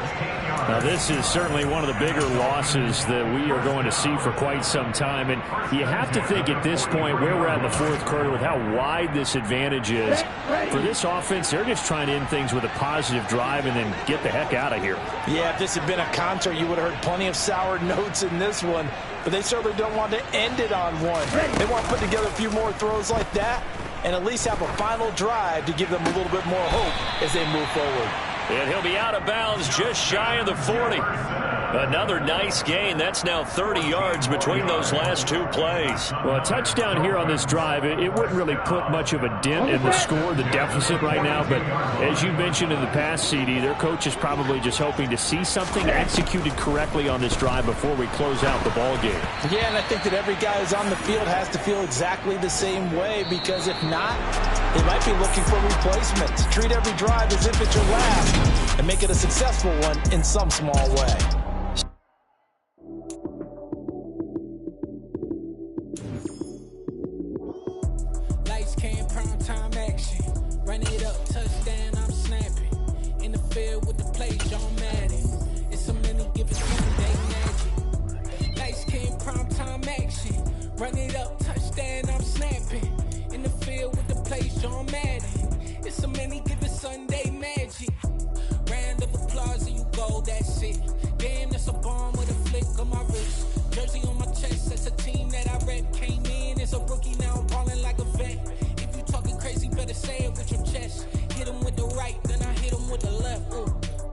Now, this is certainly one of the bigger losses that we are going to see for quite some time. And you have to think at this point where we're at in the fourth quarter with how wide this advantage is. For this offense, they're just trying to end things with a positive drive and then get the heck out of here. Yeah, if this had been a concert, you would have heard plenty of sour notes in this one. But they certainly don't want to end it on one. They want to put together a few more throws like that and at least have a final drive to give them a little bit more hope as they move forward. And he'll be out of bounds just shy of the 40. Another nice gain. That's now 30 yards between those last 2 plays. Well, a touchdown here on this drive, it wouldn't really put much of a dent in the score, the deficit right now. But as you mentioned in the past, CD, their coach is probably just hoping to see something executed correctly on this drive before we close out the ball game. Yeah, and I think that every guy who's on the field has to feel exactly the same way, because if not, they might be looking for replacements. Treat every drive as if it's your last and make it a successful one in some small way. Lights came, prime time action. Run it up, touchdown, I'm snapping. In the field with the play, John Madden. It's a many given Sunday magic. Lights came, prime time action. Run it up, touchdown, I'm snapping. In the field with the play, John Madden. It's a many given Sunday magic. Round of applause and you go, that's it. Damn, that's a bomb with a flick on my wrist. Jersey on my chest, that's a team that I rep. Came in as a rookie, now I'm balling like a vet. If you talking crazy, better say it with your chest. Hit him with the right, then I hit him with the left. Ooh,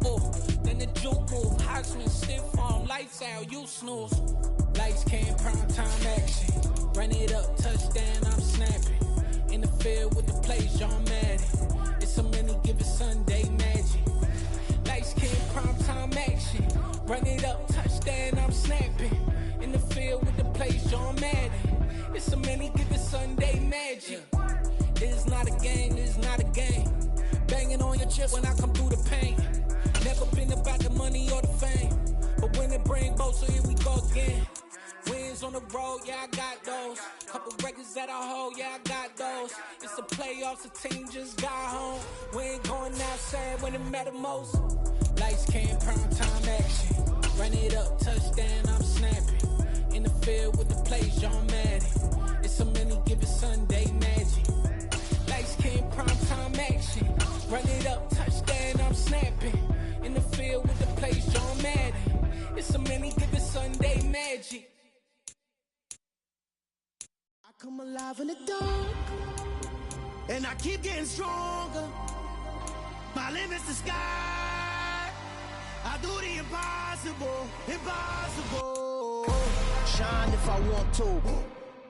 ooh. Then the juke move, Heisman, stiff arm, lights out, you snooze. Lights came, prime time action. Run it up, touchdown, I'm snapping. In the field with the plays, John Madden. It's a many given Sunday magic. Lights came, prime time action. Run it up, touchdown, I'm snapping. In the field with the plays, John Madden. It's a many given Sunday magic. It is not a game, it is not a game. Banging on your chest when I come through the pain. Never been about the money or the fame. But when it bring both, so here we go again. Wins on the road, yeah, I got those. Couple records that I hold, yeah, I got those. It's the playoffs, the team just got home. We ain't going outside when it matter most. Lights came, prime time action. Run it up, touchdown, I'm snapping. In the field with the plays, John Madden. It's a many given Sunday magic. Lights came, prime time action. Run it up, touchdown, I'm snapping. In the field with the plays, John Madden. It's a many given Sunday magic. Come alive in the dark, and I keep getting stronger. My limit's the sky. I do the impossible, impossible. Shine if I want to.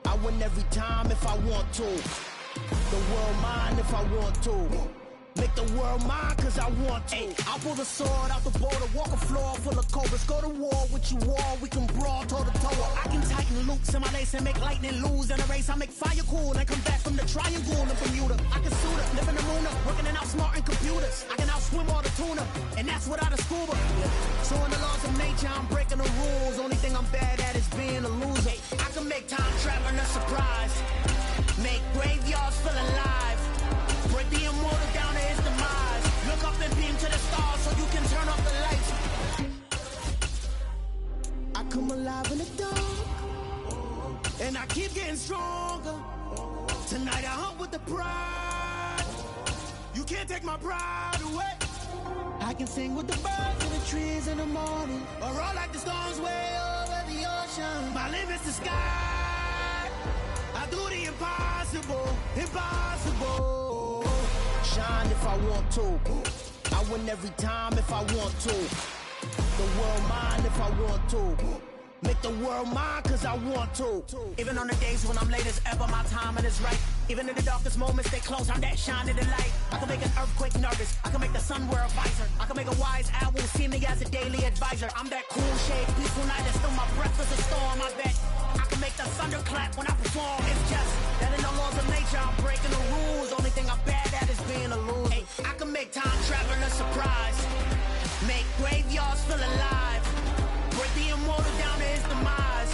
I win every time if I want to. The world mine if I want to. Make the world mine cause I want to. I'll pull the sword out the border, walk a floor full of cobras. Go to war with you all, we can brawl toe to toe. I can tighten loops in my lace and make lightning lose in a race. I make fire cool and come back from the triangle in Bermuda. I can suit up, live in the moon up, working and outsmarting computers. I can outswim all the tuna, and that's without a scuba. So in the laws of nature, I'm breaking the rules. Only thing I'm bad at is being a loser. I can make time traveling a surprise, make graveyards feel alive, break the immortal down to his demise. Look up and beam to the stars so you can turn off the lights. I come alive in the dark, and I keep getting stronger. Tonight I hunt with the pride. You can't take my pride away. I can sing with the birds and the trees in the morning, or roll like the storms way over the ocean. My limit's the sky. I do the impossible, impossible. Shine if I want to. I win every time if I want to. The world mine if I want to. Make the world mine cause I want to. Even on the days when I'm late as ever, my timing is right. Even in the darkest moments, they close, I'm that shining the light. I can make an earthquake nervous, I can make the sun wear a visor. I can make a wise owl see me as a daily advisor. I'm that cool shade, peaceful night, and still my breath is a storm. I bet I can make the thunder clap when I perform. It's just that in the laws of nature, I'm breaking the rules. Only thing I'm bad at is being a loser. I can make time traveling a surprise, make graveyards feel alive, break the immortal down to his demise.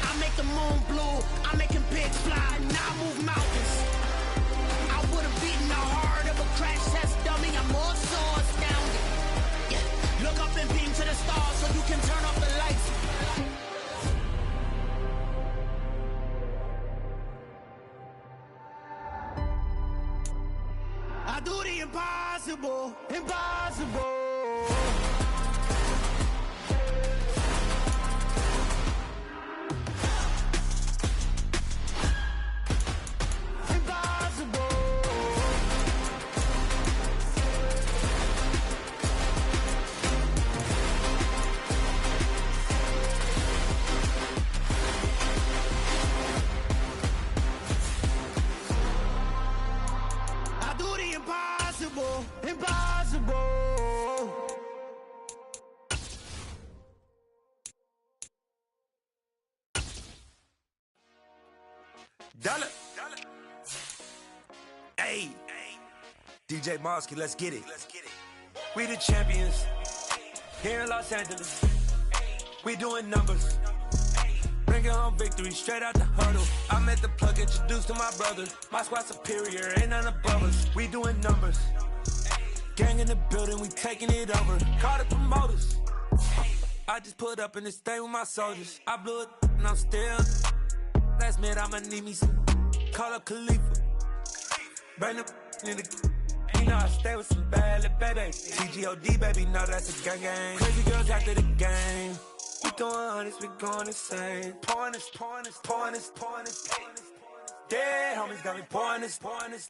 I make the moon blue, I'm making pigs fly, now I move mountains. I would've beaten the heart of a crash test dummy, I'm more so astounded. Yeah. Look up and beam to the stars so you can turn off the lights. I do the impossible, impossible. Dollar. Hey. DJ Mosky, let's get it. We the champions here in Los Angeles. We doing numbers. Bringing home victory straight out the huddle. I'm at the plug, introduced to my brother. My squad superior, ain't none above us. We doing numbers. Gang in the building, we taking it over. Call the promoters. I just put up in this thing with my soldiers. I blew it and I'm still. Last minute, I'ma need me some. Call up Khalifa. Bring the in the. You know I stay with some bad little baby. TGOD, baby, no, that's a gang gang. Crazy girls after the game. We throwing hundreds, we going insane. Pouring this. Dead homies got me pouring this.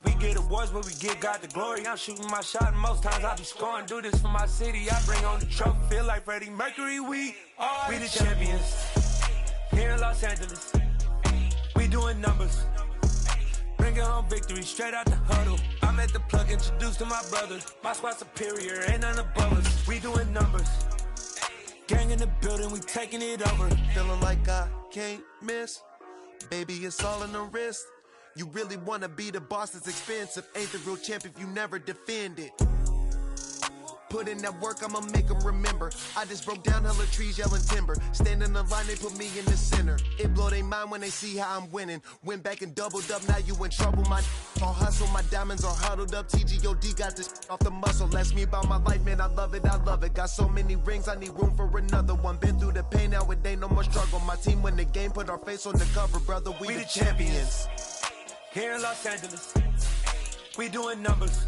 We get awards, but we get God the glory. I'm shooting my shot, and most times I be scoring. Do this for my city, I bring on the trophy. Feel like Freddie Mercury, we the champions here in Los Angeles. We doing numbers. Bringing home victory straight out the huddle. I'm at the plug, introduced to my brother. My squad superior, ain't none above us. We doing numbers. Gang in the building, we taking it over. Feeling like I can't miss. Baby, it's all in the wrist. You really wanna be the boss, it's expensive. Ain't the real champ if you never defend it. Put in that work, I'ma make them remember. I just broke down hella trees, yelling timber. Stand in the line, they put me in the center. It blow their mind when they see how I'm winning. Went back and doubled up, now you in trouble. My all hustle, my diamonds are huddled up. TGOD got this off the muscle. That's me about my life, man, I love it. Got so many rings, I need room for another one. Been through the pain, now it ain't no more struggle. My team win the game, put our face on the cover, brother. We the champions. Here in Los Angeles, we doing numbers.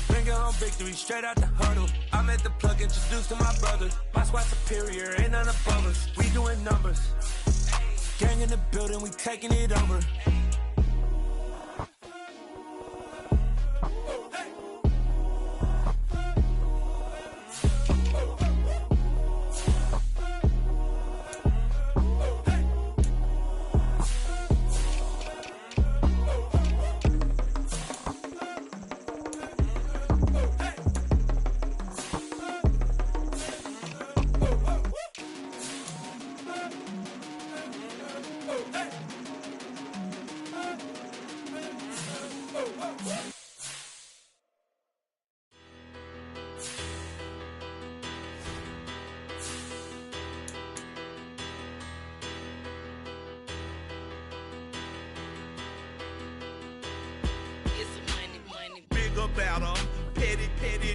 Bringing home victory straight out the huddle. I'm at the plug, introduced to my brother. My squad superior, ain't none above us. We doing numbers. Gang in the building, we taking it over.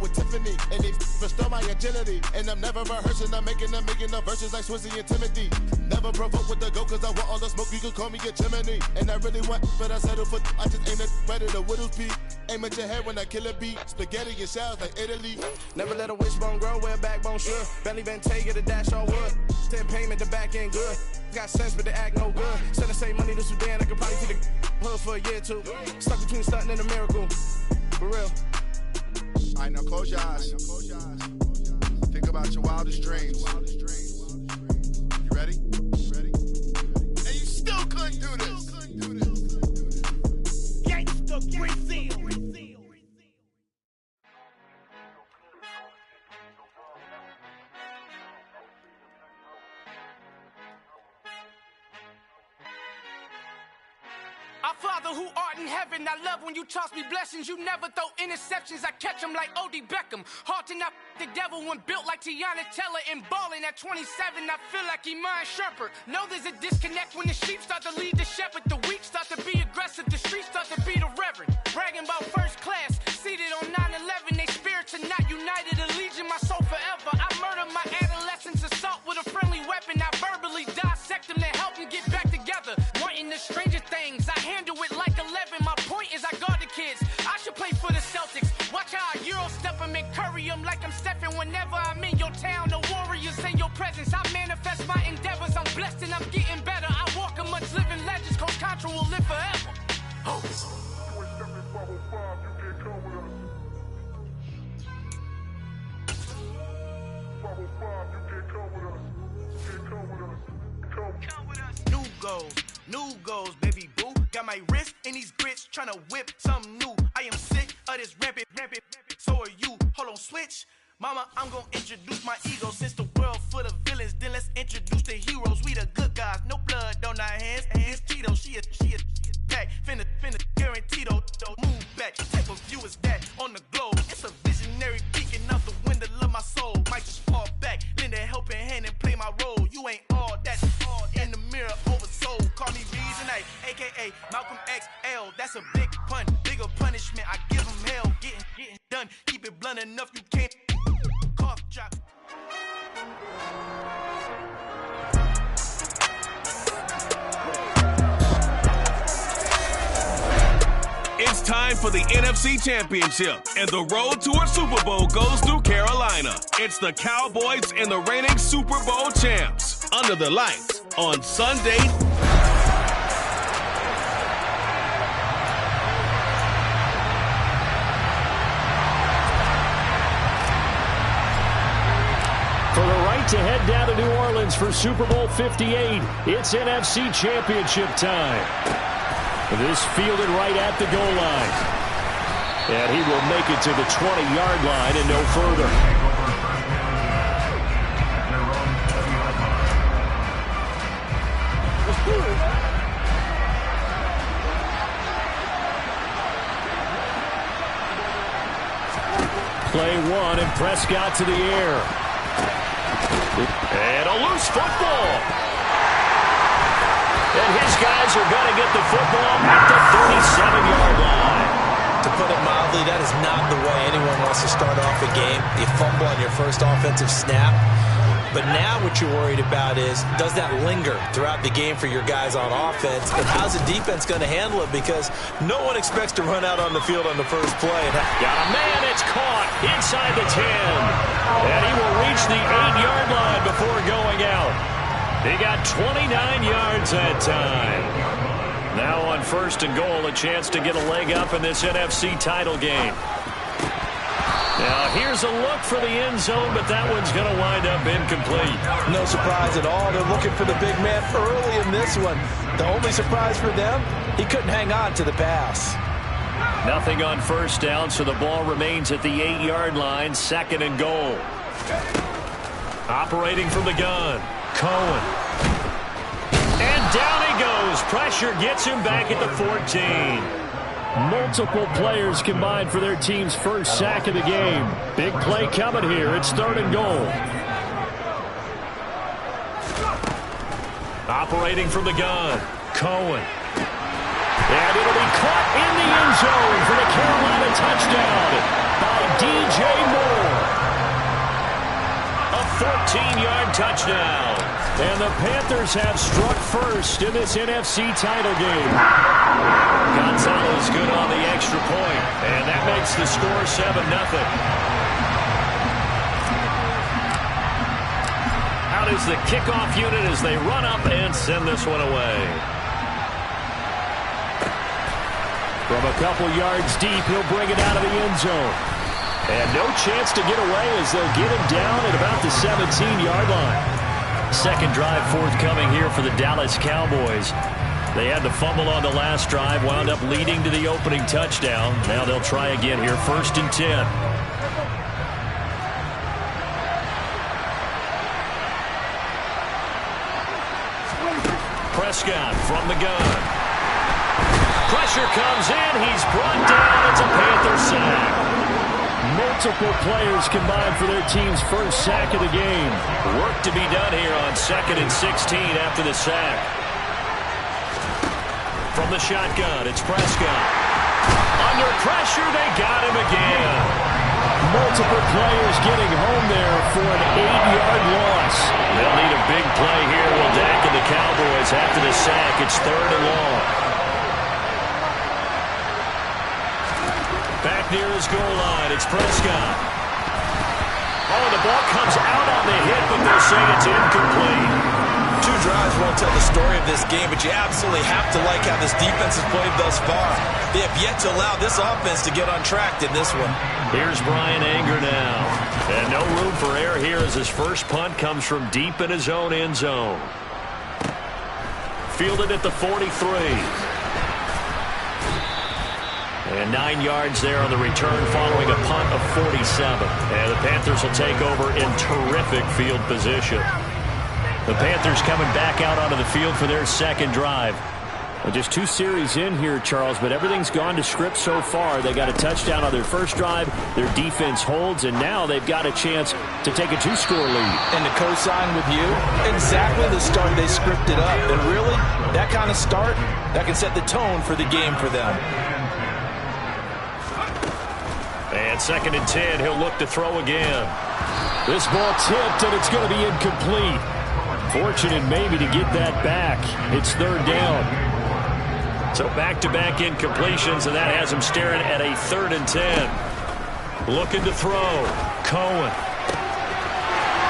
with Tiffany. And they restore my agility. And I'm never rehearsing, I'm making the verses like Swizzy and Timothy. Never provoke with the go, cause I want all the smoke, you can call me a chimney. And I really want, but I settle for, I just ain't ready to whittles pea. Aim at your head when I kill a beat. Spaghetti and shells like Italy. Never let a wishbone grow where a backbone should. Belly Bentayga, the dash all wood. 10 payment, the back end good. Got sense, but the act no good. Send the same money to Sudan, I could probably see the hood for a year or two. Stuck between stunting and a miracle. For real. Alright, now close your eyes. Think about your wildest dreams. You ready? And you still couldn't do this. Gangsta Brazil. Our Father who art in heaven, I love when you toss me blessings. You never throw interceptions, I catch them like O.D. Beckham. Hard to not the devil when built like Tiana Teller and balling at 27. I feel like Iman Shumpert. Know there's a disconnect when the sheep start to lead the shepherd. The weak start to be aggressive, the streets start to be the reverend. Bragging about first class, seated on 9/11. They spirits are not united, a legion, my soul forever. I murder my adolescence, assault with a friendly weapon. I verbally dissect them to help them get back together. Wanting the stranger things, I handle it like 11. My point is I guard the kids. I should play for the Celtics. Watch how I Euro step them and curry them like I'm Stephen. Whenever I'm in your town, the Warriors in your presence. I manifest my endeavors. I'm blessed and I'm getting better. I walk amongst living legends. Coach Contra will live forever. Oh. New goals, baby boo. Got my wrist in these grits, tryna whip something new. I am sick of this rampant. So are you. Hold on, switch. Mama, I'm gonna introduce my ego. Since the world full of villains, then let's introduce the heroes. We the good guys, no blood on our hands. It's Tito, she a back. Finna guaranteed move back. Type of view is that on the globe? It's a visionary peeking out the window of my soul. Might just fall back, lend a helping hand and play my role. You ain't all that. In the mirror, oversold. Call me Reason A, aka Malcolm XL. That's a big pun, bigger punishment. I give him hell, getting done. Keep it blunt enough, you can't cough drop. It's time for the NFC Championship, and the road to a Super Bowl goes through Carolina. It's the Cowboys and the reigning Super Bowl champs. Under the lights on Sunday. For the right to head down to New Orleans for Super Bowl 58, it's NFC Championship time. This fielded right at the goal line. And he will make it to the 20-yard line and no further. Play one, and Prescott to the air. And a loose football. And his guys are going to get the football at the 37-yard line. To put it mildly, that is not the way anyone wants to start off a game. You fumble on your first offensive snap. But now what you're worried about is, does that linger throughout the game for your guys on offense? And how's the defense going to handle it? Because no one expects to run out on the field on the first play. Got a man, it's caught inside the 10. And he will reach the 8-yard line before going out. He got 29 yards that time. Now on first and goal, a chance to get a leg up in this NFC title game. Now here's a look for the end zone, but that one's going to wind up incomplete. No surprise at all. They're looking for the big man early in this one. The only surprise for them, he couldn't hang on to the pass. Nothing on first down, so the ball remains at the 8-yard line, second and goal. Operating from the gun, Cohen. And down he goes. Pressure gets him back at the 14. Multiple players combined for their team's first sack of the game. Big play coming here. It's third and goal. Operating from the gun, Cohen. And it'll be caught in the end zone for the Carolina touchdown by DJ Moore. A 14-yard touchdown. And the Panthers have struck first in this NFC title game. Gonzalez good on the extra point. And that makes the score 7-0. Out is the kickoff unit as they run up and send this one away. From a couple yards deep, he'll bring it out of the end zone. And no chance to get away as they'll get him down at about the 17-yard line. Second drive forthcoming here for the Dallas Cowboys. They had to fumble on the last drive, wound up leading to the opening touchdown. Now they'll try again here, 1st and 10. Prescott from the gun. Pressure comes in. He's brought down. It's a Panther sack. Multiple players combined for their team's first sack of the game. Work to be done here on 2nd and 16 after the sack. From the shotgun, it's Prescott. Under pressure, they got him again. Multiple players getting home there for an 8-yard loss. They'll need a big play here. Will Dak and the Cowboys after the sack. It's 3rd and long. Back near his goal line, it's Prescott. Oh, the ball comes out on the hit, but they're saying it's incomplete. 2 drives won't tell the story of this game, but you absolutely have to like how this defense has played thus far. They have yet to allow this offense to get on track in this one. Here's Brian Anger now. And no room for error here as his first punt comes from deep in his own end zone. Fielded at the 43. And 9 yards there on the return following a punt of 47. And the Panthers will take over in terrific field position. The Panthers coming back out onto the field for their second drive. Well, just 2 series in here, Charles, but everything's gone to script so far. They got a touchdown on their first drive. Their defense holds, and now they've got a chance to take a 2-score lead. And to co-sign with you, exactly the start they scripted up. And really, that kind of start, that can set the tone for the game for them. And 2nd and 10, he'll look to throw again. This ball tipped, and it's going to be incomplete. Fortunate maybe to get that back. It's 3rd down. So back-to-back incompletions, and that has him staring at a 3rd and 10. Looking to throw. Cohen.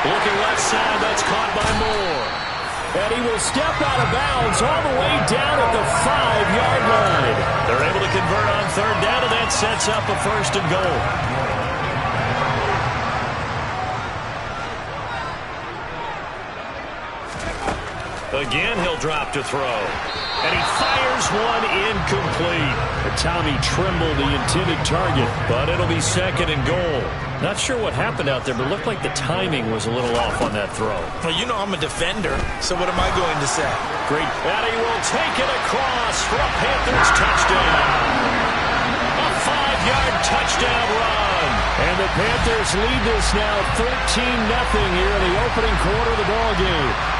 Looking left side. That's caught by Moore. And he will step out of bounds all the way down at the 5-yard line. They're able to convert on 3rd down, and that sets up a 1st and goal. Again, he'll drop to throw. And he fires one incomplete. Tommy Tremble, the intended target, but it'll be 2nd and goal. Not sure what happened out there, but it looked like the timing was a little off on that throw. Well, you know I'm a defender, so what am I going to say? Great. And he will take it across for a Panthers touchdown. A 5-yard touchdown run. And the Panthers lead this now 13-0 here in the opening quarter of the ball game.